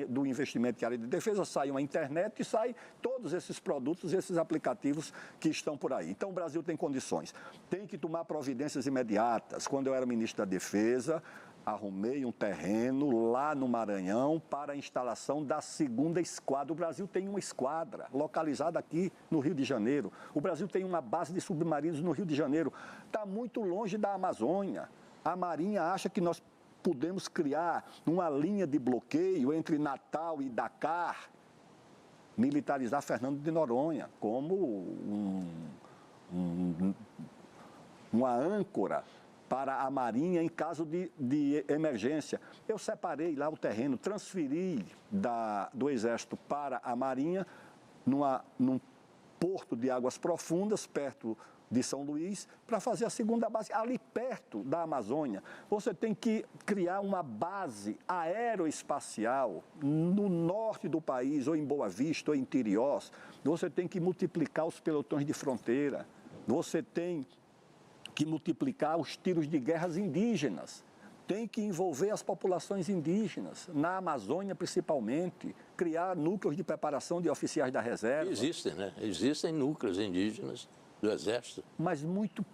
do investimento que é a área de defesa sai uma internet e sai todos esses produtos, esses aplicativos que estão por aí. Então o Brasil tem condições. Tem que tomar providências imediatas. Quando eu era ministro da Defesa, arrumei um terreno lá no Maranhão para a instalação da 2ª esquadra. O Brasil tem uma esquadra localizada aqui no Rio de Janeiro. O Brasil tem uma base de submarinos no Rio de Janeiro. Está muito longe da Amazônia. A Marinha acha que nós podemos criar uma linha de bloqueio entre Natal e Dakar, militarizar Fernando de Noronha como uma âncora para a Marinha em caso de emergência. Eu separei lá o terreno, transferi do Exército para a Marinha, num porto de águas profundas, perto de São Luís, para fazer a 2ª base, ali perto da Amazônia. Você tem que criar uma base aeroespacial no norte do país, ou em Boa Vista, ou em Tiriós. Você tem que multiplicar os pelotões de fronteira. Você tem que multiplicar os tiros de guerras indígenas. Tem que envolver as populações indígenas, na Amazônia principalmente, criar núcleos de preparação de oficiais da reserva. Existem, né? Existem núcleos indígenas do Exército. Mas muito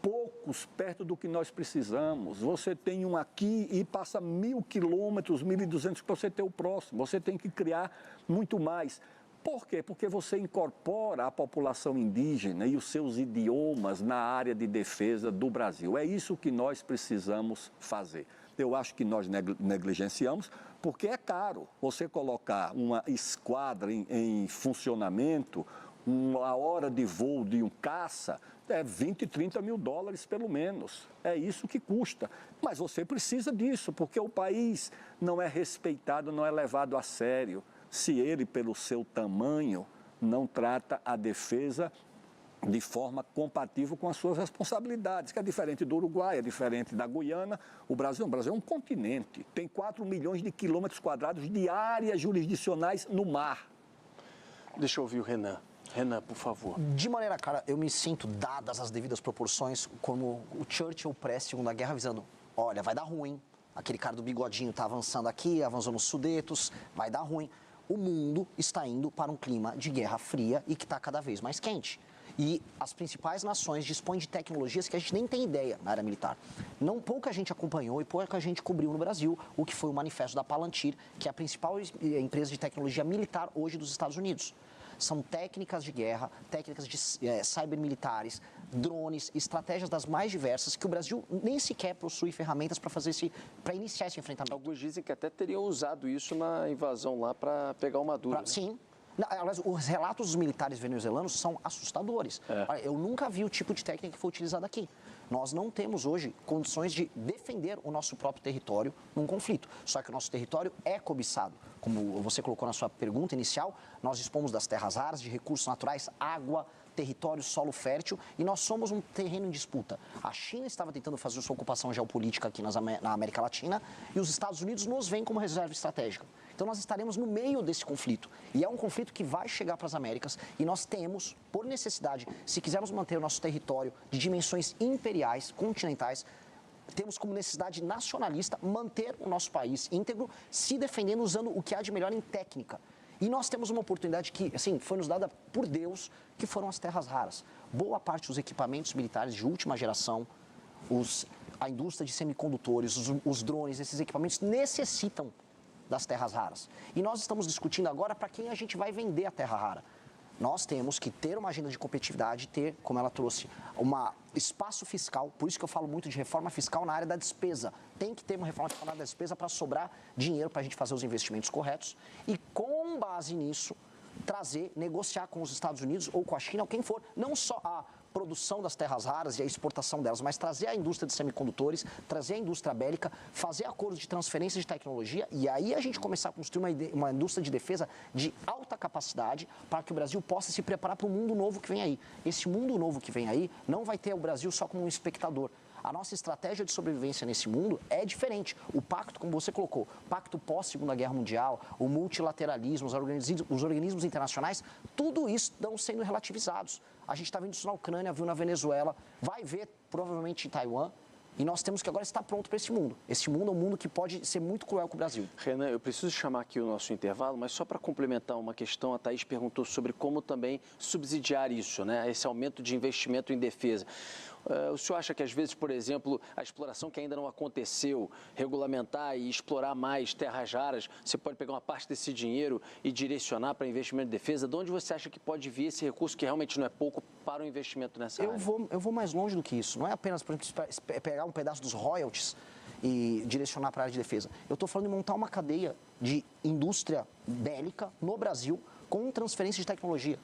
poucos perto do que nós precisamos. Você tem um aqui e passa 1.000 quilômetros, 1.200 para você ter o próximo. Você tem que criar muito mais. Por quê? Porque você incorpora a população indígena e os seus idiomas na área de defesa do Brasil. É isso que nós precisamos fazer. Eu acho que nós negligenciamos, porque é caro você colocar uma esquadra em funcionamento, uma hora de voo de um caça, é 20, 30 mil dólares pelo menos. É isso que custa. Mas você precisa disso, porque o país não é respeitado, não é levado a sério, se ele, pelo seu tamanho, não trata a defesa de forma compatível com as suas responsabilidades, que é diferente do Uruguai, é diferente da Guiana. O Brasil é um continente, tem 4 milhões de quilômetros quadrados de áreas jurisdicionais no mar. Deixa eu ouvir o Renan. Renan, por favor. De maneira clara, eu me sinto, dadas as devidas proporções, como o Churchill pré-Segunda Guerra avisando, olha, vai dar ruim, aquele cara do bigodinho está avançando aqui, avançou nos Sudetos, vai dar ruim. O mundo está indo para um clima de guerra fria e que está cada vez mais quente. E as principais nações dispõem de tecnologias que a gente nem tem ideia na área militar. Pouca gente acompanhou e pouca gente cobriu no Brasil o que foi o manifesto da Palantir, que é a principal empresa de tecnologia militar hoje dos Estados Unidos. São técnicas de guerra, técnicas de cybermilitares, drones, estratégias das mais diversas que o Brasil nem sequer possui ferramentas para iniciar esse enfrentamento. Alguns dizem que até teriam usado isso na invasão lá para pegar o Maduro. Sim. Aliás, os relatos dos militares venezuelanos são assustadores. Olha, eu nunca vi o tipo de técnica que foi utilizada aqui. Nós não temos hoje condições de defender o nosso próprio território num conflito. Só que o nosso território é cobiçado. Como você colocou na sua pergunta inicial, nós dispomos das terras raras, de recursos naturais, água, território, solo fértil, e nós somos um terreno em disputa. A China estava tentando fazer sua ocupação geopolítica aqui na América Latina e os Estados Unidos nos veem como reserva estratégica. Então nós estaremos no meio desse conflito. E é um conflito que vai chegar para as Américas e nós temos, por necessidade, se quisermos manter o nosso território de dimensões imperiais, continentais, temos como necessidade nacionalista manter o nosso país íntegro, se defendendo usando o que há de melhor em técnica. E nós temos uma oportunidade que, assim, foi nos dada por Deus, que foram as terras raras. Boa parte dos equipamentos militares de última geração, a indústria de semicondutores, os drones, esses equipamentos necessitam das terras raras. E nós estamos discutindo agora para quem a gente vai vender a terra rara. Nós temos que ter uma agenda de competitividade, ter, como ela trouxe, um espaço fiscal, por isso que eu falo muito de reforma fiscal na área da despesa. Tem que ter uma reforma fiscal na área da despesa para sobrar dinheiro para a gente fazer os investimentos corretos e, com base nisso, negociar com os Estados Unidos ou com a China, ou quem for, não só a produção das terras raras e a exportação delas, mas trazer a indústria de semicondutores, trazer a indústria bélica, fazer acordos de transferência de tecnologia e aí a gente começar a construir uma indústria de defesa de alta capacidade para que o Brasil possa se preparar para o mundo novo que vem aí. Esse mundo novo que vem aí não vai ter o Brasil só como um espectador. A nossa estratégia de sobrevivência nesse mundo é diferente. O pacto, como você colocou, pacto pós-Segunda Guerra Mundial, o multilateralismo, os organismos internacionais, tudo isso estão sendo relativizados. A gente está vendo isso na Ucrânia, viu na Venezuela, vai ver provavelmente em Taiwan. E nós temos que agora estar pronto para esse mundo. Esse mundo é um mundo que pode ser muito cruel com o Brasil. Renan, eu preciso chamar aqui o nosso intervalo, mas só para complementar uma questão, a Thaís perguntou sobre como também subsidiar isso, né? Esse aumento de investimento em defesa. O senhor acha que, às vezes, por exemplo, a exploração que ainda não aconteceu, regulamentar e explorar mais terras raras, você pode pegar uma parte desse dinheiro e direcionar para investimento em defesa? De onde você acha que pode vir esse recurso, que realmente não é pouco, para o investimento nessa área? Eu vou mais longe do que isso. Não é apenas, por exemplo, pegar um pedaço dos royalties e direcionar para a área de defesa. Eu estou falando de montar uma cadeia de indústria bélica no Brasil com transferência de tecnologia.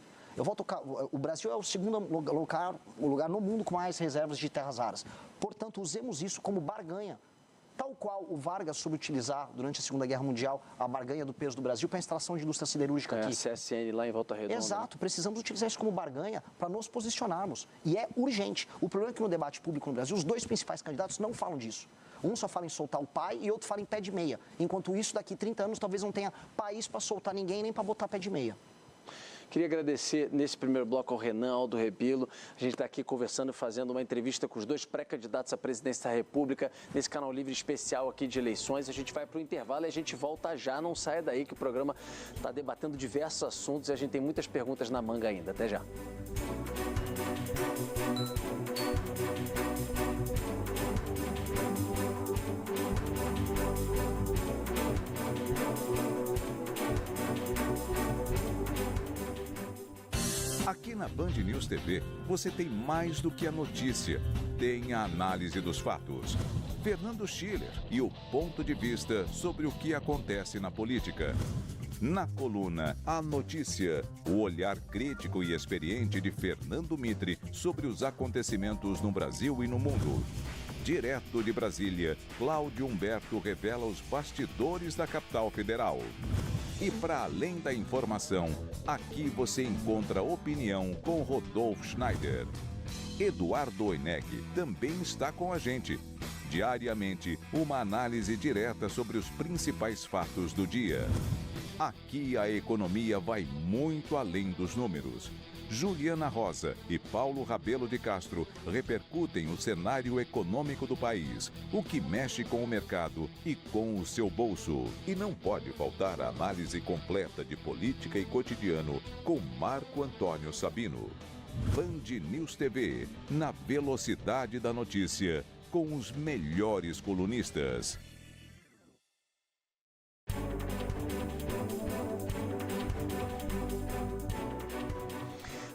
O Brasil é o segundo lugar no mundo com mais reservas de terras raras. Portanto, usemos isso como barganha. Tal qual o Vargas soube utilizar durante a Segunda Guerra Mundial a barganha do peso do Brasil para a instalação de indústria siderúrgica aqui. A CSN lá em Volta Redonda. Exato, precisamos utilizar isso como barganha para nos posicionarmos. E é urgente. O problema é que no debate público no Brasil, os dois principais candidatos não falam disso. Um só fala em soltar o pai e outro fala em pé de meia. Enquanto isso, daqui 30 anos, talvez não tenha país para soltar ninguém nem para botar pé de meia. Queria agradecer nesse primeiro bloco ao Renan, Aldo Rebelo. A gente está aqui conversando, fazendo uma entrevista com os dois pré-candidatos à presidência da República, nesse canal livre especial aqui de eleições. A gente vai para o intervalo e a gente volta já. Não saia daí que o programa está debatendo diversos assuntos e a gente tem muitas perguntas na manga ainda. Até já. Aqui na Band News TV, você tem mais do que a notícia. Tem a análise dos fatos. Fernando Schiller e o ponto de vista sobre o que acontece na política. Na coluna A Notícia, o olhar crítico e experiente de Fernando Mitre sobre os acontecimentos no Brasil e no mundo. Direto de Brasília, Cláudio Humberto revela os bastidores da capital federal. E para além da informação, aqui você encontra opinião com Rodolfo Schneider. Eduardo Oineg também está com a gente. Diariamente, uma análise direta sobre os principais fatos do dia. Aqui a economia vai muito além dos números. Juliana Rosa e Paulo Rabelo de Castro repercutem o cenário econômico do país, o que mexe com o mercado e com o seu bolso. E não pode faltar a análise completa de política e cotidiano com Marco Antônio Sabino. Band News TV, na velocidade da notícia, com os melhores colunistas.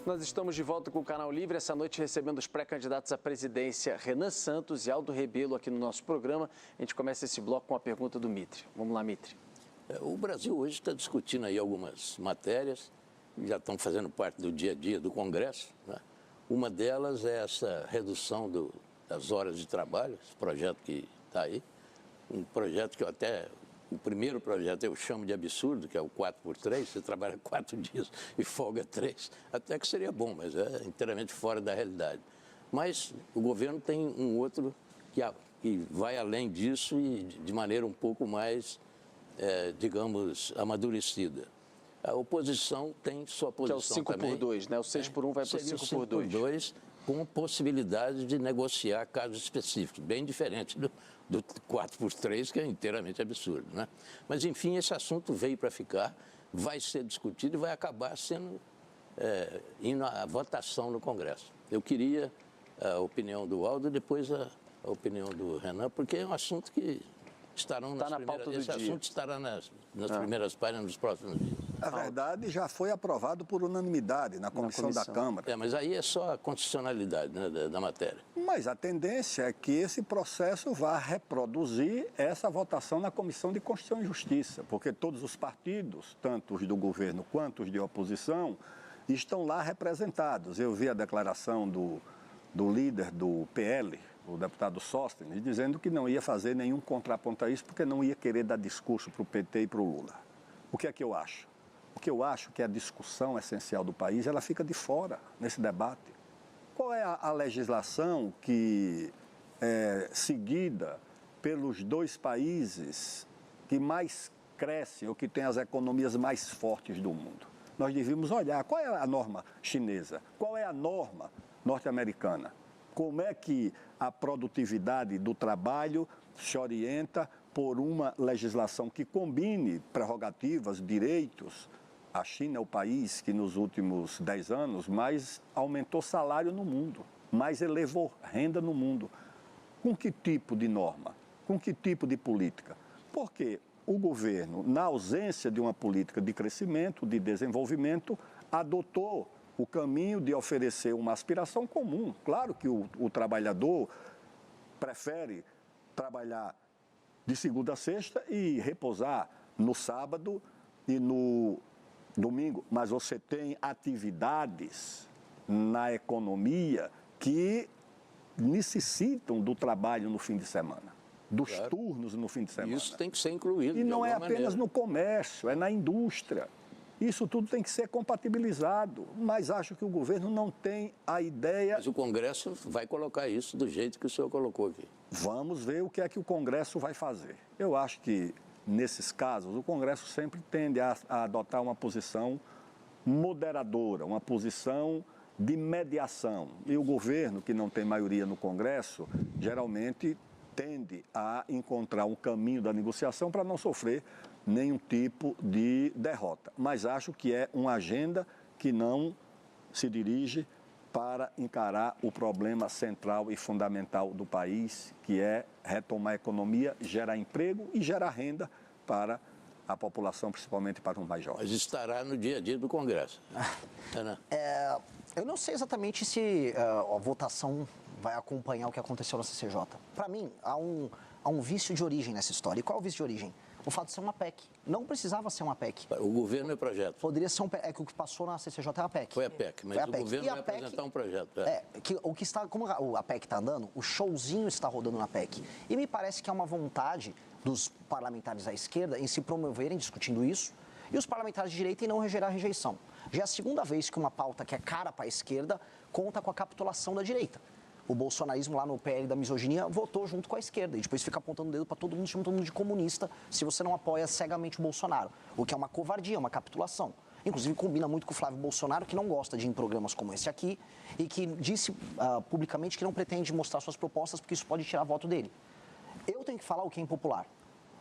Nós estamos de volta com o Canal Livre, essa noite recebendo os pré-candidatos à presidência Renan Santos e Aldo Rebelo aqui no nosso programa. A gente começa esse bloco com a pergunta do Mitre. Vamos lá, Mitre. O Brasil hoje está discutindo aí algumas matérias, que já estão fazendo parte do dia a dia do Congresso, né? Uma delas é essa redução das horas de trabalho, esse projeto que está aí. Um projeto que eu até... O primeiro projeto eu chamo de absurdo, que é o 4x3, você trabalha 4 dias e folga 3. Até que seria bom, mas é inteiramente fora da realidade. Mas o governo tem um outro que vai além disso e de maneira um pouco mais, digamos, amadurecida. A oposição tem sua posição que é o 5 também. por 2, né? O 6 por 1 vai para o 5 por 2. 5 por 2, com possibilidade de negociar casos específicos, bem diferente do 4x3, que é inteiramente absurdo, né? Mas, enfim, esse assunto veio para ficar, vai ser discutido e vai acabar sendo indo à votação no Congresso. Eu queria a opinião do Aldo e depois a opinião do Renan, porque é um assunto que estarão nas primeiras... Esse assunto estará nas primeiras páginas nos próximos dias. Na verdade, já foi aprovado por unanimidade na comissão da Câmara. Mas aí é só a constitucionalidade, né, da matéria. Mas a tendência é que esse processo vá reproduzir essa votação na Comissão de Constituição e Justiça, porque todos os partidos, tanto os do governo quanto os de oposição, estão lá representados. Eu vi a declaração do líder do PL, o deputado Sóstenes, dizendo que não ia fazer nenhum contraponto a isso, porque não ia querer dar discurso para o PT e para o Lula. O que é que eu acho? O que eu acho que a discussão essencial do país, ela fica de fora nesse debate. Qual é a legislação que é seguida pelos dois países que mais crescem ou que têm as economias mais fortes do mundo? Nós devíamos olhar qual é a norma chinesa, qual é a norma norte-americana, como é que a produtividade do trabalho se orienta por uma legislação que combine prerrogativas, direitos. A China é o país que nos últimos 10 anos mais aumentou salário no mundo, mais elevou renda no mundo. Com que tipo de norma? Com que tipo de política? Porque o governo, na ausência de uma política de crescimento, de desenvolvimento, adotou o caminho de oferecer uma aspiração comum. Claro que o trabalhador prefere trabalhar de segunda a sexta e repousar no sábado e no domingo, mas você tem atividades na economia que necessitam do trabalho no fim de semana, dos turnos no fim de semana. Isso tem que ser incluído. E não é apenas no comércio, é na indústria. Isso tudo tem que ser compatibilizado, mas acho que o governo não tem a ideia... Mas o Congresso vai colocar isso do jeito que o senhor colocou aqui. Vamos ver o que é que o Congresso vai fazer. Eu acho que, nesses casos, o Congresso sempre tende a adotar uma posição moderadora, uma posição de mediação. E o governo, que não tem maioria no Congresso, geralmente tende a encontrar um caminho da negociação para não sofrer nenhum tipo de derrota. Mas acho que é uma agenda que não se dirige para encarar o problema central e fundamental do país, que é retomar a economia, gerar emprego e gerar renda para a população, principalmente para os mais jovens. Mas estará no dia a dia do Congresso. Eu não sei exatamente se a votação vai acompanhar o que aconteceu na CCJ. Para mim, há um vício de origem nessa história. E qual é o vício de origem? O fato de ser uma PEC. Não precisava ser uma PEC. O governo é projeto. Poderia ser é que o que passou na CCJ é a PEC. Foi a PEC, mas o governo vai apresentar um projeto. Como a PEC está andando, o showzinho está rodando na PEC. E me parece que há uma vontade dos parlamentares à esquerda em se promoverem discutindo isso e os parlamentares de direita em não gerar rejeição. Já é a segunda vez que uma pauta que é cara para a esquerda conta com a capitulação da direita. O bolsonarismo lá no PL da misoginia votou junto com a esquerda e depois fica apontando o dedo para todo mundo, chamando todo mundo de comunista se você não apoia cegamente o Bolsonaro, o que é uma covardia, uma capitulação. Inclusive combina muito com o Flávio Bolsonaro, que não gosta de ir em programas como esse aqui e que disse publicamente que não pretende mostrar suas propostas porque isso pode tirar voto dele. Eu tenho que falar o que é impopular.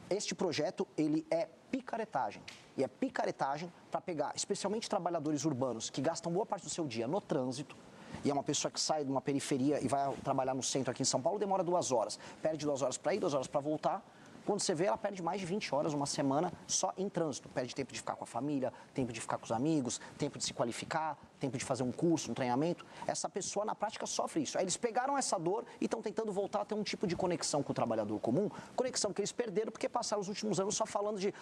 Este projeto, ele é picaretagem. E é picaretagem para pegar, especialmente trabalhadores urbanos que gastam boa parte do seu dia no trânsito. E é uma pessoa que sai de uma periferia e vai trabalhar no centro aqui em São Paulo, demora 2 horas. Perde 2 horas para ir, 2 horas para voltar. Quando você vê, ela perde mais de 20 horas uma semana só em trânsito. Perde tempo de ficar com a família, tempo de ficar com os amigos, tempo de se qualificar, tempo de fazer um curso, um treinamento. Essa pessoa, na prática, sofre isso. Aí eles pegaram essa dor e estão tentando voltar a ter um tipo de conexão com o trabalhador comum, conexão que eles perderam porque passaram os últimos anos só falando de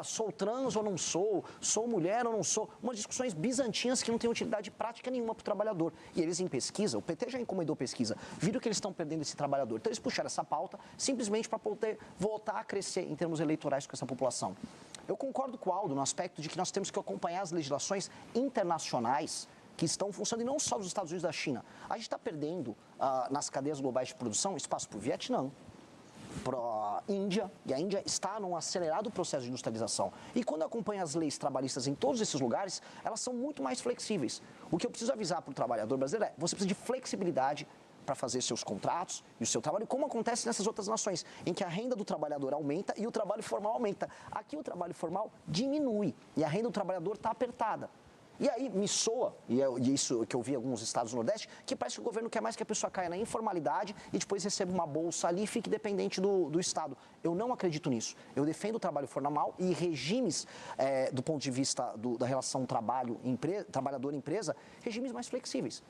sou trans ou não sou mulher ou não sou. Umas discussões bizantinas que não têm utilidade prática nenhuma para o trabalhador. E eles em pesquisa, o PT já encomendou pesquisa, viram que eles estão perdendo esse trabalhador. Então eles puxaram essa pauta simplesmente para poder voltar a crescer em termos eleitorais com essa população. Eu concordo com o Aldo no aspecto de que nós temos que acompanhar as legislações internacionais que estão funcionando, e não só dos Estados Unidos e da China. A gente está perdendo nas cadeias globais de produção espaço para o Vietnã, para a Índia, e a Índia está num acelerado processo de industrialização. E quando acompanha as leis trabalhistas em todos esses lugares, elas são muito mais flexíveis. O que eu preciso avisar para o trabalhador brasileiro é, você precisa de flexibilidade para fazer seus contratos e o seu trabalho, como acontece nessas outras nações, em que a renda do trabalhador aumenta e o trabalho formal aumenta. Aqui o trabalho formal diminui e a renda do trabalhador está apertada. E aí me soa, e é isso que eu vi em alguns estados do Nordeste, que parece que o governo quer mais que a pessoa caia na informalidade e depois receba uma bolsa ali e fique dependente do Estado. Eu não acredito nisso. Eu defendo o trabalho formal e regimes, do ponto de vista da relação trabalhador-empresa, regimes mais flexíveis.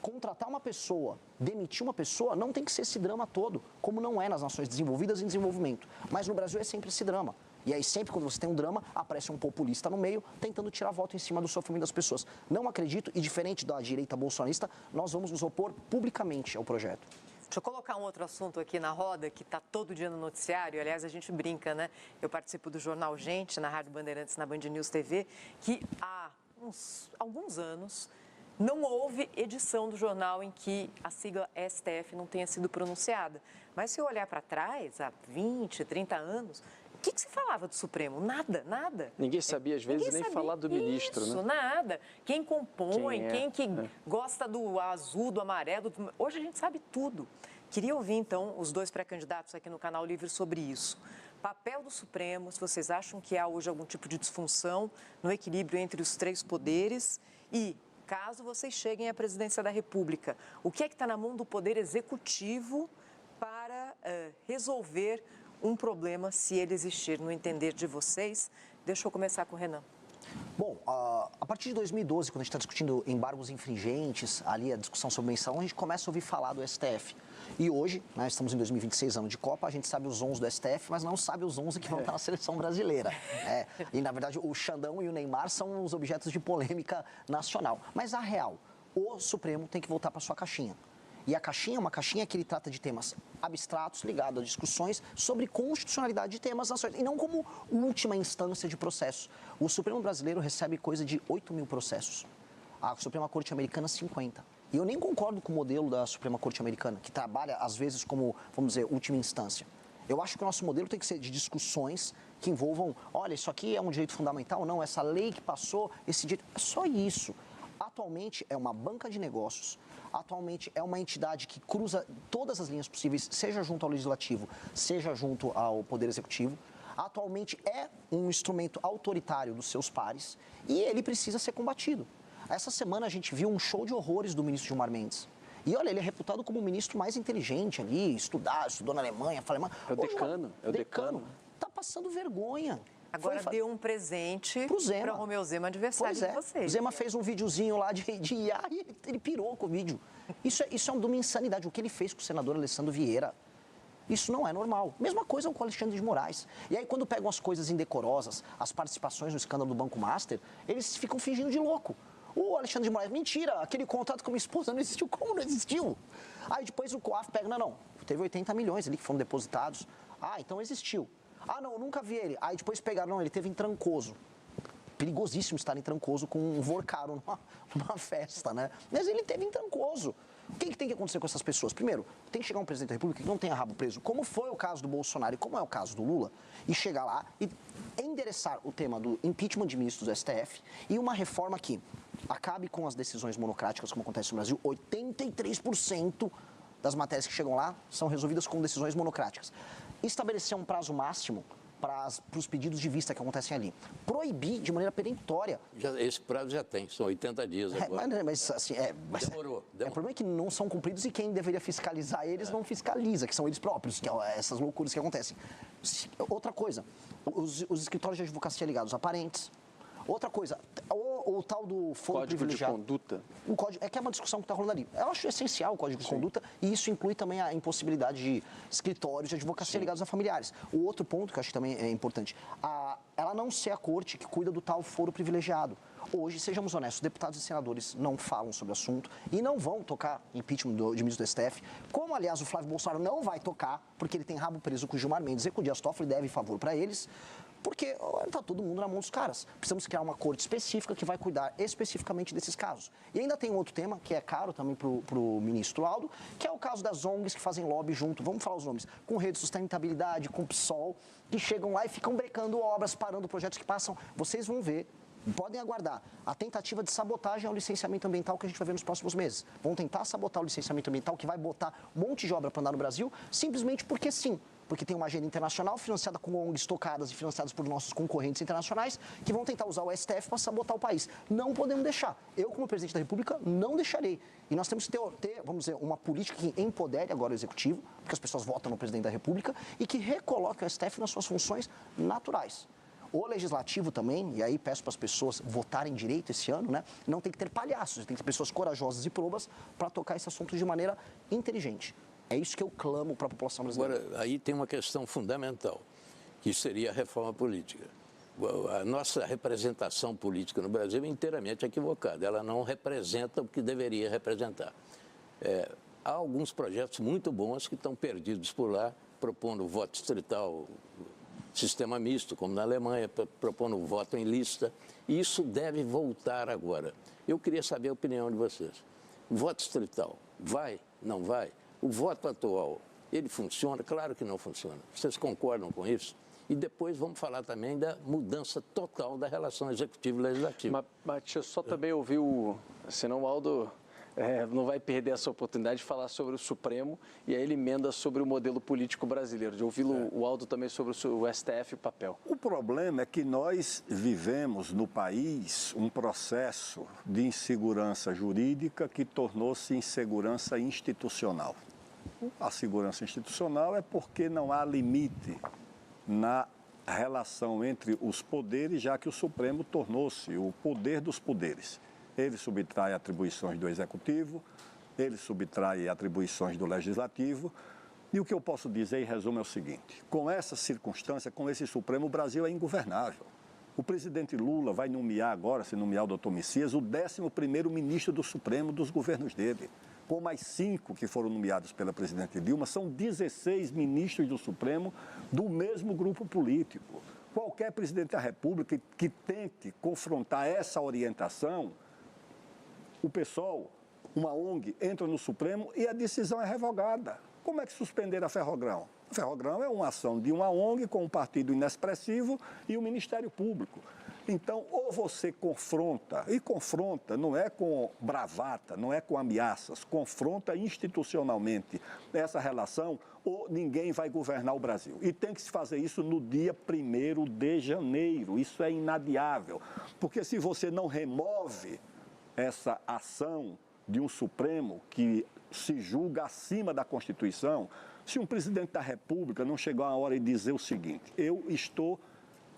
Contratar uma pessoa, demitir uma pessoa, não tem que ser esse drama todo, como não é nas nações desenvolvidas em desenvolvimento. Mas no Brasil é sempre esse drama. E aí sempre quando você tem um drama, aparece um populista no meio, tentando tirar voto em cima do sofrimento das pessoas. Não acredito, e diferente da direita bolsonarista, nós vamos nos opor publicamente ao projeto. Deixa eu colocar um outro assunto aqui na roda, que está todo dia no noticiário. Aliás, a gente brinca, né? Eu participo do Jornal Gente, na Rádio Bandeirantes, na Band News TV, que há alguns anos não houve edição do jornal em que a sigla STF não tenha sido pronunciada. Mas se eu olhar para trás, há 20, 30 anos, o que se falava do Supremo? Nada, nada. Ninguém sabia, às vezes, nem falar do ministro, isso, né? Nada. Quem compõe, quem gosta do azul, do amarelo. Hoje a gente sabe tudo. Queria ouvir, então, os 2 pré-candidatos aqui no Canal Livre sobre isso. Papel do Supremo, se vocês acham que há hoje algum tipo de disfunção no equilíbrio entre os 3 poderes e, caso vocês cheguem à presidência da República, o que é que está na mão do Poder Executivo para resolver um problema, se ele existir, no entender de vocês? Deixa eu começar com o Renan. Bom, a partir de 2012, quando a gente está discutindo embargos infringentes, ali a discussão sobre mensalão, a gente começa a ouvir falar do STF. E hoje, né, estamos em 2026, ano de Copa, a gente sabe os 11 do STF, mas não sabe os 11 que vão estar na seleção brasileira. E, na verdade, o Xandão e o Neymar são os objetos de polêmica nacional. Mas, a real, o Supremo tem que voltar para sua caixinha. E a caixinha é uma caixinha que ele trata de temas abstratos ligados a discussões sobre constitucionalidade de temas nacionais, e não como última instância de processo. O Supremo brasileiro recebe coisa de 8 mil processos. A Suprema Corte Americana, 50. E eu nem concordo com o modelo da Suprema Corte Americana, que trabalha, às vezes, como, vamos dizer, última instância. Eu acho que o nosso modelo tem que ser de discussões que envolvam, olha, isso aqui é um direito fundamental, não, essa lei que passou, esse direito, é só isso. Atualmente é uma banca de negócios, atualmente é uma entidade que cruza todas as linhas possíveis, seja junto ao Legislativo, seja junto ao Poder Executivo. Atualmente é um instrumento autoritário dos seus pares e ele precisa ser combatido. Essa semana a gente viu um show de horrores do ministro Gilmar Mendes. E olha, ele é reputado como o ministro mais inteligente ali, estudou na Alemanha, fala alemão. É o decano. Tá passando vergonha. Agora deu um presente pro Zema. Para o Romeu Zema, adversário de vocês. O Zema fez um videozinho lá de IA e ele pirou com o vídeo. Isso é de uma insanidade. O que ele fez com o senador Alessandro Vieira, isso não é normal. Mesma coisa com o Alexandre de Moraes. E aí, quando pegam as coisas indecorosas, as participações no escândalo do Banco Master, eles ficam fingindo de louco. O Alexandre de Moraes, mentira, aquele contrato com a minha esposa não existiu. Como não existiu? Aí depois o COAF pega, não, teve 80 milhões ali que foram depositados. Ah, então existiu. Ah, não, eu nunca vi ele. Aí depois pegaram, não, ele teve em Trancoso. Perigosíssimo estar em Trancoso com um Vorcaro numa festa, né? Mas ele teve em Trancoso. O que tem que acontecer com essas pessoas? Primeiro, tem que chegar um presidente da República que não tenha rabo preso, como foi o caso do Bolsonaro e como é o caso do Lula, e chegar lá e endereçar o tema do impeachment de ministros do STF e uma reforma que acabe com as decisões monocráticas, como acontece no Brasil. 83% das matérias que chegam lá são resolvidas com decisões monocráticas. Estabelecer um prazo máximo para os pedidos de vista que acontecem ali. Proibir de maneira peremptória. Esse prazo já tem, são 80 dias agora. Mas assim, Demorou. O problema é que não são cumpridos e quem deveria fiscalizar eles não fiscaliza, que são eles próprios, que é essas loucuras que acontecem. Outra coisa, os escritórios de advocacia ligados a parentes. Outra coisa, o tal do foro Código privilegiado. de conduta. O código, é que é uma discussão que está rolando ali. Eu acho essencial o código de conduta e isso inclui também a impossibilidade de escritórios de advocacia ligados a familiares. O outro ponto que eu acho que também é importante, ela não ser a corte que cuida do tal foro privilegiado. Hoje, sejamos honestos, deputados e senadores não falam sobre o assunto e não vão tocar impeachment de ministro do STF, como, aliás, o Flávio Bolsonaro não vai tocar, porque ele tem rabo preso com o Gilmar Mendes e com o Dias Toffoli, deve favor para eles, porque está todo mundo na mão dos caras. Precisamos criar uma corte específica que vai cuidar especificamente desses casos. E ainda tem outro tema, que é caro também para o ministro Aldo, que é o caso das ONGs que fazem lobby junto, vamos falar os nomes, com Rede de Sustentabilidade, com o PSOL, que chegam lá e ficam brecando obras, parando projetos que passam. Vocês vão ver, podem aguardar, a tentativa de sabotagem ao licenciamento ambiental que a gente vai ver nos próximos meses. Vão tentar sabotar o licenciamento ambiental que vai botar um monte de obra para andar no Brasil, simplesmente porque sim. Porque tem uma agenda internacional financiada com ONGs tocadas e financiadas por nossos concorrentes internacionais que vão tentar usar o STF para sabotar o país. Não podemos deixar. Eu, como presidente da República, não deixarei. E nós temos que ter, vamos dizer, uma política que empodere agora o Executivo, porque as pessoas votam no presidente da República, e que recoloque o STF nas suas funções naturais. O Legislativo também, e aí peço para as pessoas votarem direito esse ano, né? Não tem que ter palhaços, tem que ter pessoas corajosas e probas para tocar esse assunto de maneira inteligente. É isso que eu clamo para a população brasileira. Agora, aí tem uma questão fundamental, que seria a reforma política. A nossa representação política no Brasil é inteiramente equivocada. Ela não representa o que deveria representar. Há alguns projetos muito bons que estão perdidos por lá, propondo voto distrital, sistema misto, como na Alemanha, propondo voto em lista. E isso deve voltar agora. Eu queria saber a opinião de vocês. Voto distrital, vai? Não vai? O voto atual, ele funciona? Claro que não funciona. Vocês concordam com isso? E depois vamos falar também da mudança total da relação executivo-legislativa. Mas deixa eu só também ouvir senão o Aldo não vai perder essa oportunidade de falar sobre o Supremo e aí ele emenda sobre o modelo político brasileiro, de ouvir o Aldo também sobre o STF e o papel. O problema é que nós vivemos no país um processo de insegurança jurídica que tornou-se insegurança institucional. A segurança institucional é porque não há limite na relação entre os poderes, já que o Supremo tornou-se o poder dos poderes. Ele subtrai atribuições do Executivo, ele subtrai atribuições do Legislativo. E o que eu posso dizer, em resumo, é o seguinte: com essa circunstância, com esse Supremo, o Brasil é ingovernável. O presidente Lula vai nomear agora, se nomear o doutor Messias, o 11º ministro do Supremo dos governos dele. Com mais 5 que foram nomeados pela presidente Dilma, são 16 ministros do Supremo do mesmo grupo político. Qualquer presidente da República que tente confrontar essa orientação, o PSOL, uma ONG, entra no Supremo e a decisão é revogada. Como é que suspenderam a Ferrogrão? O ferrogrão é uma ação de uma ONG com um partido inexpressivo e o Ministério Público. Então, ou você confronta, e confronta não é com bravata, não é com ameaças, confronta institucionalmente essa relação, ou ninguém vai governar o Brasil. E tem que se fazer isso no dia 1º de janeiro, isso é inadiável. Porque se você não remove essa ação de um Supremo que se julga acima da Constituição, se um presidente da República não chegar a hora e dizer o seguinte: eu estou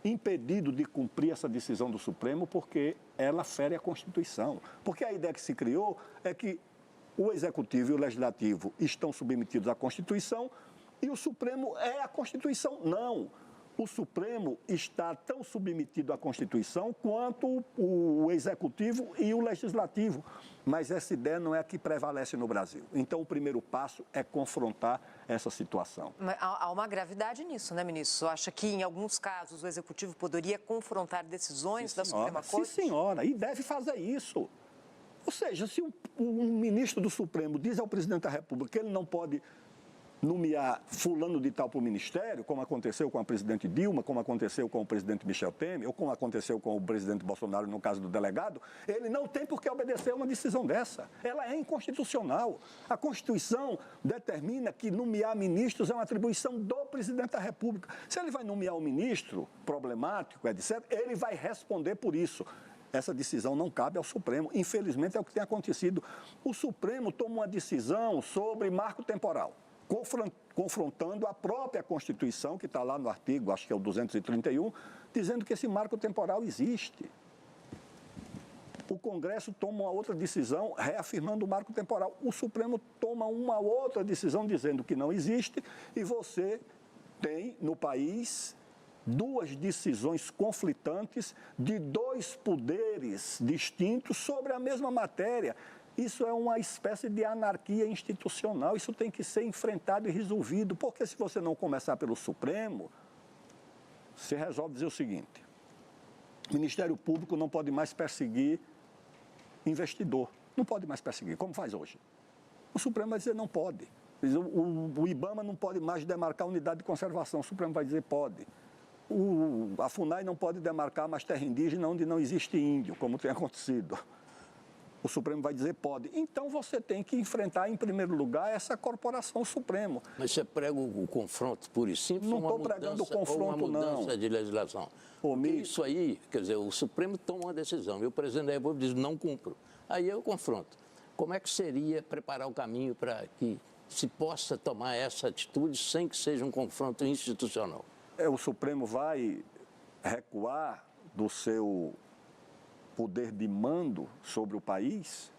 impedido de cumprir essa decisão do Supremo porque ela fere a Constituição. Porque a ideia que se criou é que o Executivo e o Legislativo estão submetidos à Constituição e o Supremo é a Constituição. Não. O Supremo está tão submetido à Constituição quanto o Executivo e o Legislativo. Mas essa ideia não é a que prevalece no Brasil. Então, o primeiro passo é confrontar essa situação. Mas há uma gravidade nisso, né, ministro? Você acha que, em alguns casos, o Executivo poderia confrontar decisões da Suprema Corte? Sim, senhora, e deve fazer isso. Ou seja, se um ministro do Supremo diz ao presidente da República que ele não pode nomear fulano de tal para o ministério, como aconteceu com a presidente Dilma, como aconteceu com o presidente Michel Temer, ou como aconteceu com o presidente Bolsonaro no caso do delegado, ele não tem por que obedecer a uma decisão dessa. Ela é inconstitucional. A Constituição determina que nomear ministros é uma atribuição do presidente da República. Se ele vai nomear um ministro problemático, etc., ele vai responder por isso. Essa decisão não cabe ao Supremo. Infelizmente, é o que tem acontecido. O Supremo toma uma decisão sobre marco temporal, confrontando a própria Constituição, que está lá no artigo, acho que é o 231, dizendo que esse marco temporal existe. O Congresso toma uma outra decisão reafirmando o marco temporal. O Supremo toma uma outra decisão dizendo que não existe e você tem no país duas decisões conflitantes de dois poderes distintos sobre a mesma matéria. Isso é uma espécie de anarquia institucional, isso tem que ser enfrentado e resolvido, porque se você não começar pelo Supremo, você resolve dizer o seguinte: o Ministério Público não pode mais perseguir investidor, não pode mais perseguir, como faz hoje. O Supremo vai dizer não pode. O IBAMA não pode mais demarcar unidade de conservação, o Supremo vai dizer pode. A FUNAI não pode demarcar mais terra indígena onde não existe índio, como tem acontecido. O Supremo vai dizer pode. Então você tem que enfrentar, em primeiro lugar, essa corporação Supremo. Mas você prega o confronto puro e simples? Não estou pregando o confronto, não. Uma mudança de legislação. Isso aí, quer dizer, o Supremo toma uma decisão e o presidente da República diz não cumpro. Aí eu confronto. Como é que seria preparar o caminho para que se possa tomar essa atitude sem que seja um confronto institucional? O Supremo vai recuar do seu poder de mando sobre o país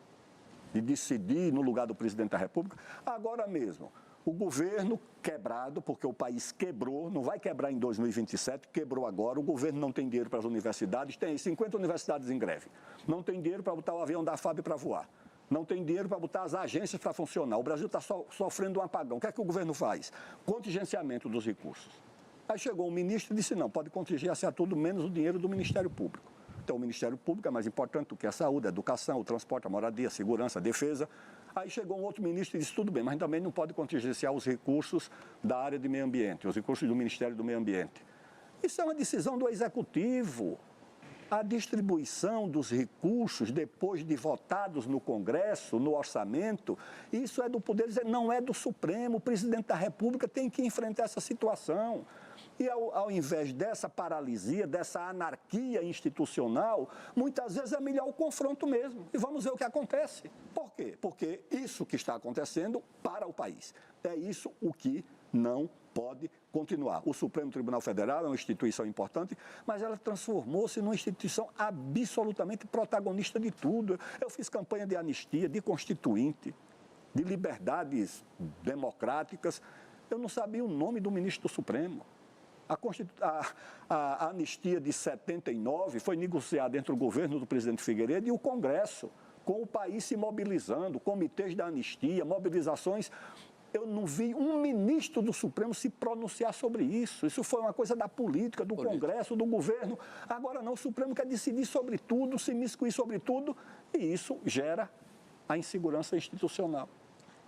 e decidir no lugar do presidente da República. Agora mesmo, o governo quebrado, porque o país quebrou, não vai quebrar em 2027, quebrou agora, o governo não tem dinheiro para as universidades, tem 50 universidades em greve, não tem dinheiro para botar o avião da FAB para voar, não tem dinheiro para botar as agências para funcionar, o Brasil está sofrendo um apagão. O que é que o governo faz? Contingenciamento dos recursos. Aí chegou um ministro e disse não, pode contingenciar tudo menos o dinheiro do Ministério Público. Então, o Ministério Público é mais importante do que a saúde, a educação, o transporte, a moradia, a segurança, a defesa. Aí chegou um outro ministro e disse, tudo bem, mas também não pode contingenciar os recursos da área de meio ambiente, os recursos do Ministério do Meio Ambiente. Isso é uma decisão do Executivo. A distribuição dos recursos, depois de votados no Congresso, no orçamento, isso é do Poder, não é do Supremo. O presidente da República tem que enfrentar essa situação. E ao invés dessa paralisia, dessa anarquia institucional, muitas vezes é melhor o confronto mesmo. E vamos ver o que acontece. Por quê? Porque isso que está acontecendo para o país. É isso o que não pode continuar. O Supremo Tribunal Federal é uma instituição importante, mas ela transformou-se numa instituição absolutamente protagonista de tudo. Eu fiz campanha de anistia, de constituinte, de liberdades democráticas. Eu não sabia o nome do ministro do Supremo. A anistia de 79 foi negociada entre o governo do presidente Figueiredo e o Congresso, com o país se mobilizando, comitês da anistia, mobilizações. Eu não vi um ministro do Supremo se pronunciar sobre isso. Isso foi uma coisa da política, do Congresso, do governo. Agora não, o Supremo quer decidir sobre tudo, se imiscuir sobre tudo, e isso gera a insegurança institucional.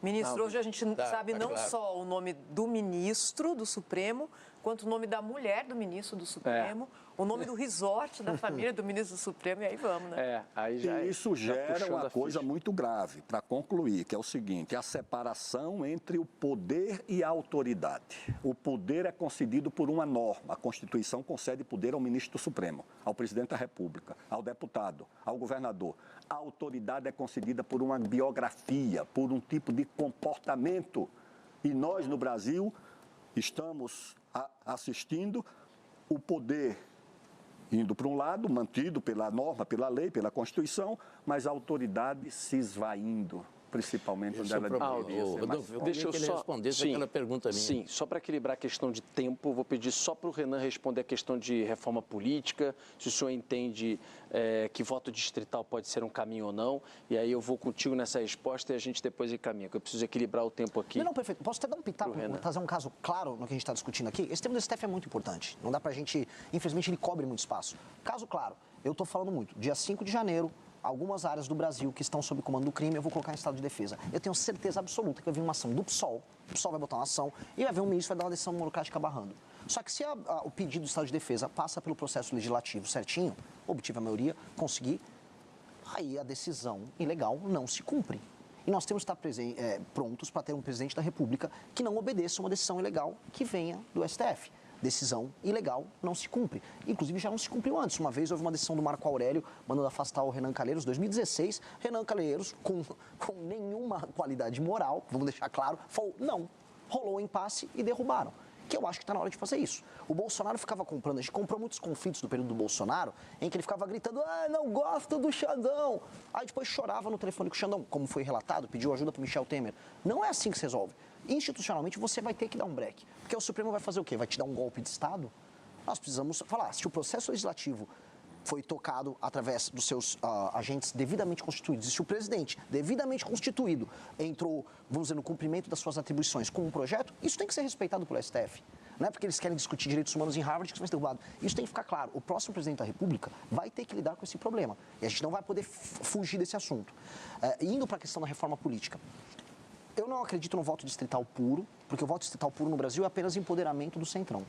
Ministro, hoje a gente sabe não claro. só o nome do ministro do Supremo, quanto o nome da mulher do ministro do Supremo, o nome do resort da família do ministro do Supremo, e aí vamos, né? Aí já E isso já gera puxando uma a coisa ficha. muito grave, para concluir, que é o seguinte: a separação entre o poder e a autoridade. O poder é concedido por uma norma. A Constituição concede poder ao ministro do Supremo, ao presidente da República, ao deputado, ao governador. A autoridade é concedida por uma biografia, por um tipo de comportamento. E nós, no Brasil, estamos assistindo o poder indo para um lado, mantido pela norma, pela lei, pela Constituição, mas a autoridade se esvaindo, principalmente onde ela deveria ser mais Rodolfo, eu Deixa queria eu que ele só... respondesse Sim, aquela pergunta minha. Sim, só para equilibrar a questão de tempo, vou pedir só para o Renan responder a questão de reforma política, se o senhor entende que voto distrital pode ser um caminho ou não, e aí eu vou contigo nessa resposta e a gente depois encaminha, que eu preciso equilibrar o tempo aqui. Não, perfeito. Posso até dar um pitaco, trazer um caso claro no que a gente está discutindo aqui? Esse tema do STF é muito importante. Não dá pra gente... Infelizmente, ele cobre muito espaço. Caso claro, eu estou falando muito. Dia 5 de janeiro, algumas áreas do Brasil que estão sob comando do crime, eu vou colocar em estado de defesa. Eu tenho certeza absoluta que vai vir uma ação do PSOL, o PSOL vai botar uma ação e vai vir um ministro que vai dar uma decisão monocrática barrando. Só que se o pedido do estado de defesa passa pelo processo legislativo certinho, obtive a maioria, conseguir, aí a decisão ilegal não se cumpre. E nós temos que estar prontos para ter um presidente da República que não obedeça uma decisão ilegal que venha do STF. Decisão ilegal não se cumpre. Inclusive, já não se cumpriu antes. Uma vez houve uma decisão do Marco Aurélio mandando afastar o Renan Calheiros, 2016. Renan Calheiros, com nenhuma qualidade moral, vamos deixar claro, falou não. Rolou o impasse e derrubaram. Que eu acho que está na hora de fazer isso. O Bolsonaro ficava comprando, a gente comprou muitos conflitos do período do Bolsonaro, em que ele ficava gritando, não gosto do Xandão. Aí depois chorava no telefone com o Xandão, como foi relatado, pediu ajuda para o Michel Temer. Não é assim que se resolve. Institucionalmente, você vai ter que dar um break. Porque o Supremo vai fazer o quê? Vai te dar um golpe de Estado? Nós precisamos falar, se o processo legislativo foi tocado através dos seus agentes devidamente constituídos, e se o presidente, devidamente constituído, entrou, vamos dizer, no cumprimento das suas atribuições com um projeto, isso tem que ser respeitado pelo STF. Não é porque eles querem discutir direitos humanos em Harvard que isso vai ser derrubado. Isso tem que ficar claro. O próximo presidente da República vai ter que lidar com esse problema. E a gente não vai poder fugir desse assunto. Indo para a questão da reforma política. Eu não acredito no voto distrital puro, porque o voto distrital puro no Brasil é apenas empoderamento do centrão.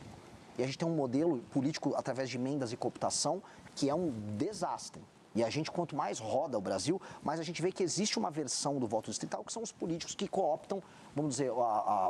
E a gente tem um modelo político através de emendas e cooptação que é um desastre. E a gente, quanto mais roda o Brasil, mais a gente vê que existe uma versão do voto distrital, que são os políticos que cooptam, vamos dizer,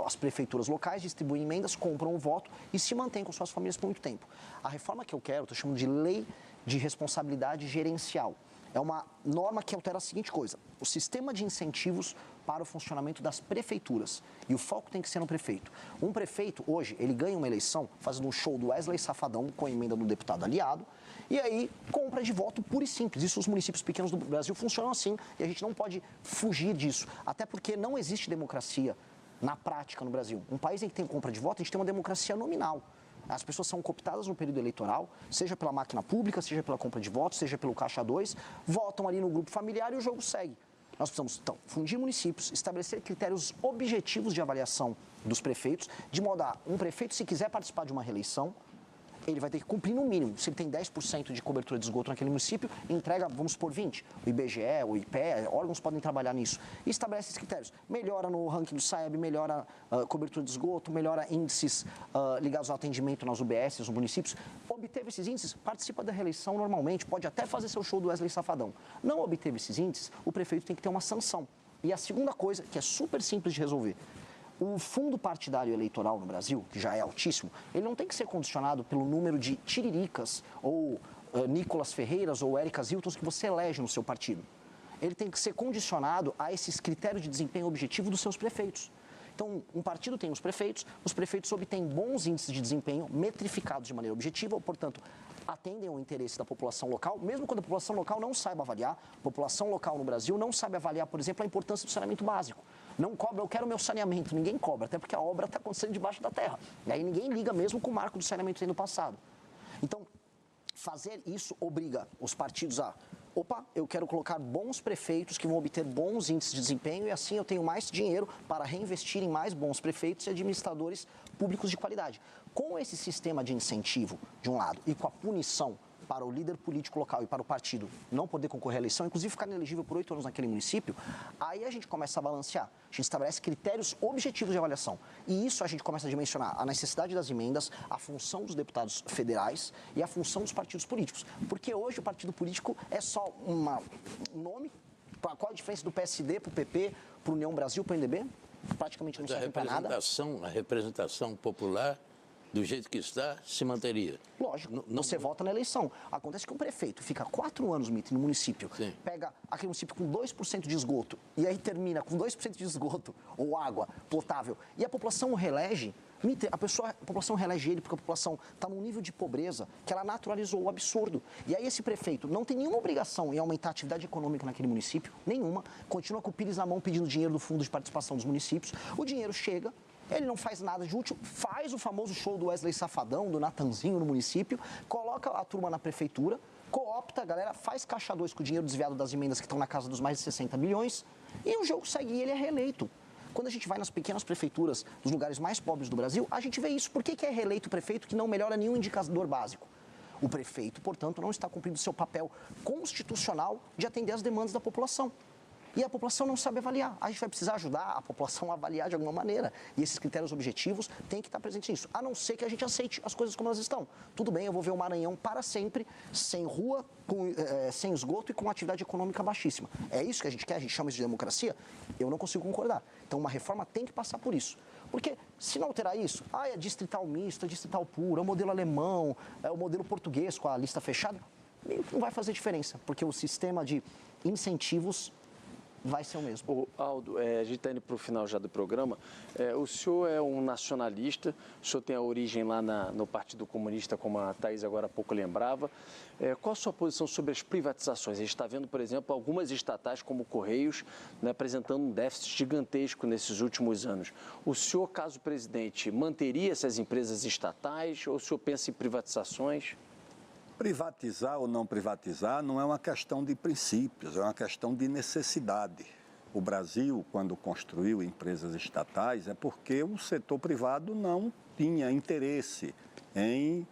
as prefeituras locais, distribuem emendas, compram o voto e se mantêm com suas famílias por muito tempo. A reforma que eu quero, estou chamando de lei de responsabilidade gerencial. É uma norma que altera a seguinte coisa: o sistema de incentivos para o funcionamento das prefeituras. E o foco tem que ser no prefeito. Um prefeito, hoje, ele ganha uma eleição fazendo um show do Wesley Safadão com a emenda do deputado aliado, e aí compra de voto puro e simples. Isso os municípios pequenos do Brasil funcionam assim, e a gente não pode fugir disso. Até porque não existe democracia na prática no Brasil. Um país em que tem compra de voto, a gente tem uma democracia nominal. As pessoas são cooptadas no período eleitoral, seja pela máquina pública, seja pela compra de votos, seja pelo Caixa 2, votam ali no grupo familiar e o jogo segue. Nós precisamos, então, fundir municípios, estabelecer critérios objetivos de avaliação dos prefeitos, de modo a um prefeito, se quiser participar de uma reeleição, ele vai ter que cumprir no mínimo. Se ele tem 10% de cobertura de esgoto naquele município, entrega, vamos supor, 20%. O IBGE, o IPE, órgãos podem trabalhar nisso. E estabelece esses critérios. Melhora no ranking do SAEB, melhora cobertura de esgoto, melhora índices ligados ao atendimento nas UBS, nos municípios. Obteve esses índices, participa da reeleição normalmente, pode até fazer seu show do Wesley Safadão. Não obteve esses índices, o prefeito tem que ter uma sanção. E a segunda coisa, que é super simples de resolver, o fundo partidário eleitoral no Brasil, que já é altíssimo, ele não tem que ser condicionado pelo número de tiriricas ou Nicolas Ferreiras ou Érica Hiltons que você elege no seu partido. Ele tem que ser condicionado a esses critérios de desempenho objetivo dos seus prefeitos. Então, um partido tem os prefeitos obtêm bons índices de desempenho metrificados de maneira objetiva, portanto, atendem ao interesse da população local, mesmo quando a população local não saiba avaliar. A população local no Brasil não sabe avaliar, por exemplo, a importância do saneamento básico. Não cobra, eu quero meu saneamento, ninguém cobra, até porque a obra está acontecendo debaixo da terra. E aí ninguém liga mesmo com o marco do saneamento no passado. Então, fazer isso obriga os partidos a... eu quero colocar bons prefeitos que vão obter bons índices de desempenho e assim eu tenho mais dinheiro para reinvestir em mais bons prefeitos e administradores públicos de qualidade. Com esse sistema de incentivo, de um lado, e com a punição para o líder político local e para o partido não poder concorrer à eleição, inclusive ficar inelegível por 8 anos naquele município, aí a gente começa a balancear. A gente estabelece critérios objetivos de avaliação. E isso a gente começa a dimensionar a necessidade das emendas, a função dos deputados federais e a função dos partidos políticos. Porque hoje o partido político é só um nome. Qual a diferença do PSD para o PP, para o União Brasil, para o MDB? Praticamente não serve para nada. A representação popular, do jeito que está, se manteria. Lógico, você vota na eleição. Acontece que um prefeito fica 4 anos, Mitre, no município, Sim. pega aquele município com 2% de esgoto, e aí termina com 2% de esgoto, ou água potável, e a população o reelege. Mitre, a população reelege ele porque a população está num nível de pobreza que ela naturalizou o absurdo. E aí esse prefeito não tem nenhuma obrigação em aumentar a atividade econômica naquele município, nenhuma, continua com o pires na mão pedindo dinheiro do fundo de participação dos municípios, o dinheiro chega, ele não faz nada de útil, faz o famoso show do Wesley Safadão, do Natanzinho no município, coloca a turma na prefeitura, coopta a galera, faz caixa 2 com o dinheiro desviado das emendas que estão na casa dos mais de 60 milhões e o jogo segue e ele é reeleito. Quando a gente vai nas pequenas prefeituras dos lugares mais pobres do Brasil, a gente vê isso. Por que é reeleito o prefeito que não melhora nenhum indicador básico? O prefeito, portanto, não está cumprindo seu papel constitucional de atender às demandas da população. E a população não sabe avaliar. A gente vai precisar ajudar a população a avaliar de alguma maneira. E esses critérios objetivos têm que estar presentes nisso. A não ser que a gente aceite as coisas como elas estão. Tudo bem, eu vou ver o Maranhão para sempre, sem rua, sem esgoto e com atividade econômica baixíssima. É isso que a gente quer? A gente chama isso de democracia? Eu não consigo concordar. Então, uma reforma tem que passar por isso. Porque, se não alterar isso, é distrital misto, é distrital puro, é o modelo alemão, é o modelo português com a lista fechada, meio que não vai fazer diferença. Porque o sistema de incentivos vai ser o mesmo. Aldo, a gente está indo para o final já do programa. O senhor é um nacionalista, o senhor tem a origem lá no Partido Comunista, como a Thaís agora há pouco lembrava. Qual a sua posição sobre as privatizações? A gente está vendo, por exemplo, algumas estatais como o Correios, né, apresentando um déficit gigantesco nesses últimos anos. O senhor, caso presidente, manteria essas empresas estatais ou o senhor pensa em privatizações? Privatizar ou não privatizar não é uma questão de princípios, é uma questão de necessidade. O Brasil, quando construiu empresas estatais, é porque o setor privado não tinha interesse em,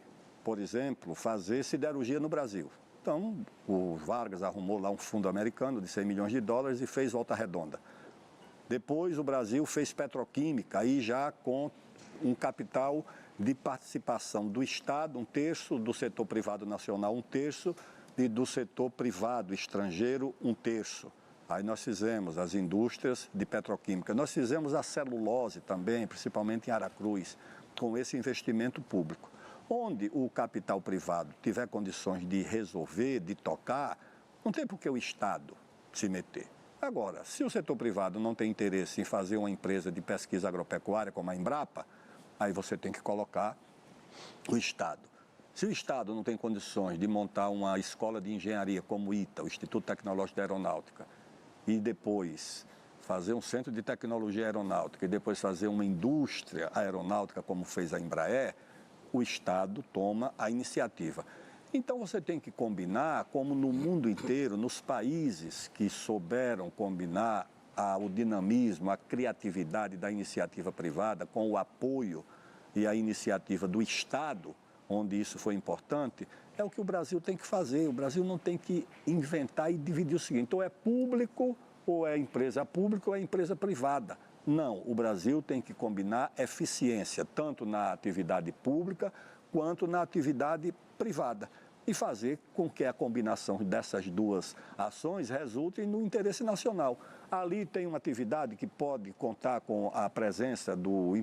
por exemplo, fazer siderurgia no Brasil. Então, o Vargas arrumou lá um fundo americano de 100 milhões de dólares e fez Volta Redonda. Depois, o Brasil fez petroquímica, aí já com um capital de participação do Estado, 1/3, do setor privado nacional, 1/3, e do setor privado estrangeiro, 1/3. Aí nós fizemos as indústrias de petroquímica. Nós fizemos a celulose também, principalmente em Aracruz, com esse investimento público. Onde o capital privado tiver condições de resolver, de tocar, não tem por que o Estado se meter. Agora, se o setor privado não tem interesse em fazer uma empresa de pesquisa agropecuária como a Embrapa, aí você tem que colocar o Estado. Se o Estado não tem condições de montar uma escola de engenharia como o ITA, o Instituto Tecnológico da Aeronáutica, e depois fazer um centro de tecnologia aeronáutica e depois fazer uma indústria aeronáutica como fez a Embraer, o Estado toma a iniciativa. Então você tem que combinar, como no mundo inteiro, nos países que souberam combinar o dinamismo, a criatividade da iniciativa privada com o apoio e a iniciativa do Estado, onde isso foi importante, é o que o Brasil tem que fazer. O Brasil não tem que inventar e dividir o seguinte, ou é público, ou é empresa pública, ou é empresa privada. Não, o Brasil tem que combinar eficiência, tanto na atividade pública quanto na atividade privada. E fazer com que a combinação dessas duas ações resulte no interesse nacional. Ali tem uma atividade que pode contar com a presença do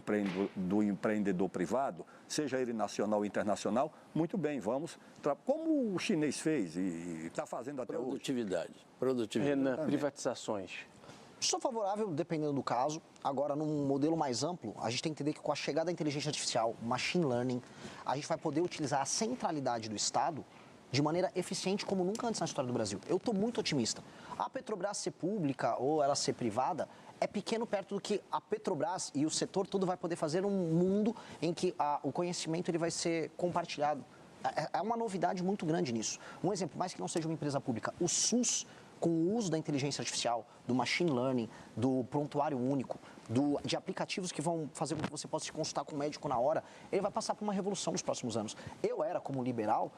empreendedor privado, seja ele nacional ou internacional, muito bem, vamos. Como o chinês fez e está fazendo até hoje. Produtividade. Renan, privatizações. Sou favorável, dependendo do caso. Agora, num modelo mais amplo, a gente tem que entender que com a chegada da inteligência artificial, machine learning, a gente vai poder utilizar a centralidade do Estado de maneira eficiente como nunca antes na história do Brasil. Eu estou muito otimista. A Petrobras ser pública ou ela ser privada é pequeno perto do que a Petrobras e o setor todo vai poder fazer num mundo em que o conhecimento ele vai ser compartilhado. É uma novidade muito grande nisso. Um exemplo, mais que não seja uma empresa pública, o SUS, com o uso da inteligência artificial, do machine learning, do prontuário único, de aplicativos que vão fazer com que você possa se consultar com o médico na hora, ele vai passar por uma revolução nos próximos anos. Eu era, como liberal,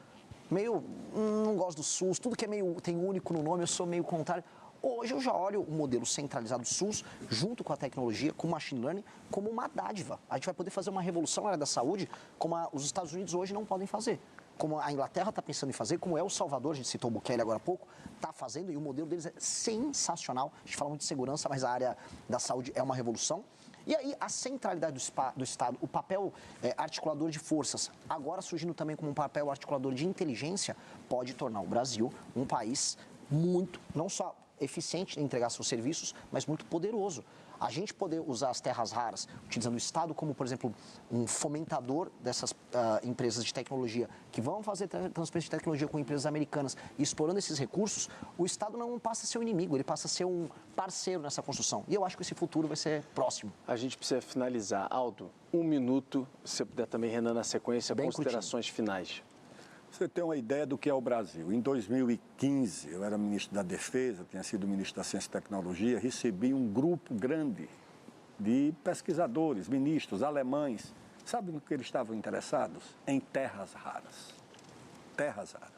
não gosto do SUS, tudo que é meio, tem único no nome, eu sou meio contrário. Hoje eu já olho o modelo centralizado do SUS, junto com a tecnologia, com o machine learning, como uma dádiva. A gente vai poder fazer uma revolução na área da saúde, como os Estados Unidos hoje não podem fazer. Como a Inglaterra está pensando em fazer, como El Salvador, a gente citou o Bukele agora há pouco, está fazendo, e o modelo deles é sensacional. A gente fala muito de segurança, mas a área da saúde é uma revolução. E aí, a centralidade do Estado, o papel articulador de forças, agora surgindo também como um papel articulador de inteligência, pode tornar o Brasil um país muito, não só eficiente em entregar seus serviços, mas muito poderoso. A gente poder usar as terras raras, utilizando o Estado como, por exemplo, um fomentador dessas empresas de tecnologia que vão fazer transferência de tecnologia com empresas americanas e explorando esses recursos, o Estado não passa a ser um inimigo, ele passa a ser um parceiro nessa construção. E eu acho que esse futuro vai ser próximo. A gente precisa finalizar. Aldo, 1 minuto, se você puder também, Renan, na sequência, Bem considerações finais. Você tem uma ideia do que é o Brasil. Em 2015, eu era ministro da Defesa, tinha sido ministro da Ciência e Tecnologia, recebi um grupo grande de pesquisadores, ministros, alemães. Sabe no que eles estavam interessados? Em terras raras. Terras raras.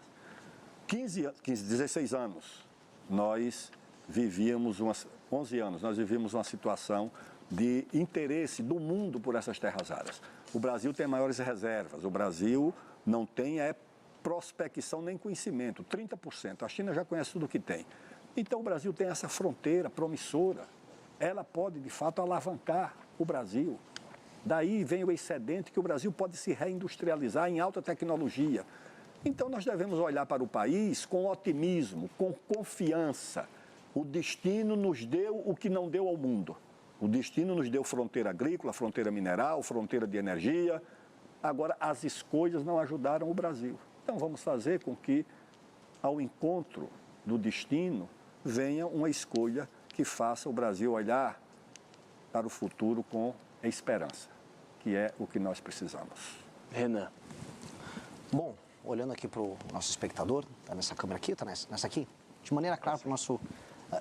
16 anos, nós vivíamos 11 anos, nós vivíamos uma situação de interesse do mundo por essas terras raras. O Brasil tem maiores reservas, o Brasil não tem prospecção nem conhecimento, 30%. A China já conhece tudo o que tem. Então o Brasil tem essa fronteira promissora. Ela pode, de fato, alavancar o Brasil. Daí vem o excedente que o Brasil pode se reindustrializar em alta tecnologia. Então nós devemos olhar para o país com otimismo, com confiança. O destino nos deu o que não deu ao mundo. O destino nos deu fronteira agrícola, fronteira mineral, fronteira de energia. Agora, as escolhas não ajudaram o Brasil. Então, vamos fazer com que, ao encontro do destino, venha uma escolha que faça o Brasil olhar para o futuro com esperança, que é o que nós precisamos. Renan. Bom, olhando aqui para o nosso espectador, está nessa câmera aqui, está nessa aqui, de maneira clara para o nosso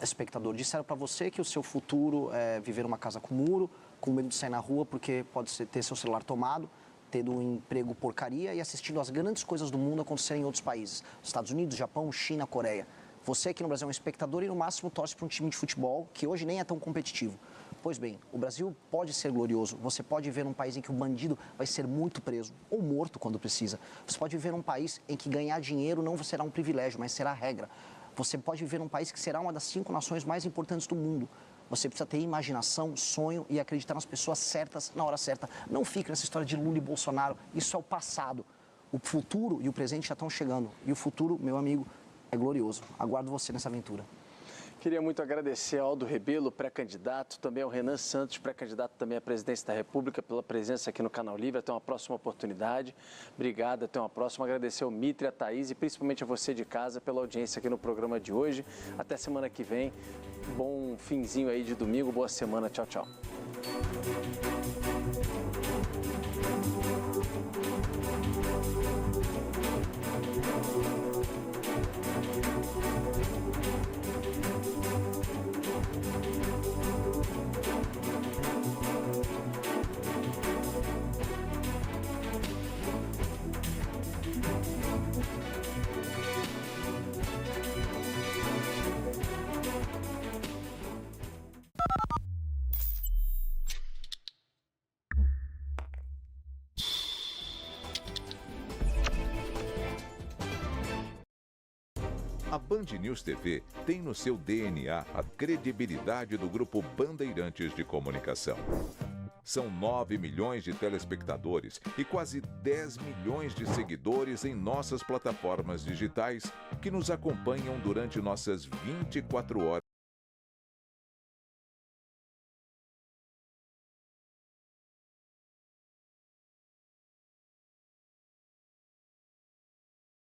espectador, disseram para você que o seu futuro é viver uma casa com muro, com medo de sair na rua porque pode ter seu celular tomado, tendo um emprego porcaria e assistindo as grandes coisas do mundo acontecerem em outros países. Estados Unidos, Japão, China, Coreia. Você aqui no Brasil é um espectador e no máximo torce para um time de futebol que hoje nem é tão competitivo. Pois bem, o Brasil pode ser glorioso. Você pode viver num país em que o bandido vai ser muito preso ou morto quando precisa. Você pode viver num país em que ganhar dinheiro não será um privilégio, mas será a regra. Você pode viver num país que será uma das 5 nações mais importantes do mundo. Você precisa ter imaginação, sonho e acreditar nas pessoas certas na hora certa. Não fique nessa história de Lula e Bolsonaro. Isso é o passado. O futuro e o presente já estão chegando. E o futuro, meu amigo, é glorioso. Aguardo você nessa aventura. Queria muito agradecer ao Aldo Rebelo, pré-candidato, também ao Renan Santos, pré-candidato também à presidência da República, pela presença aqui no Canal Livre. Até uma próxima oportunidade. Obrigado, até uma próxima. Agradecer ao Mitre, a Thaís e principalmente a você de casa pela audiência aqui no programa de hoje. Até semana que vem. Bom finzinho aí de domingo, boa semana. Tchau, tchau. A Band News TV tem no seu DNA a credibilidade do Grupo Bandeirantes de Comunicação. São 9 milhões de telespectadores e quase 10 milhões de seguidores em nossas plataformas digitais que nos acompanham durante nossas 24 horas.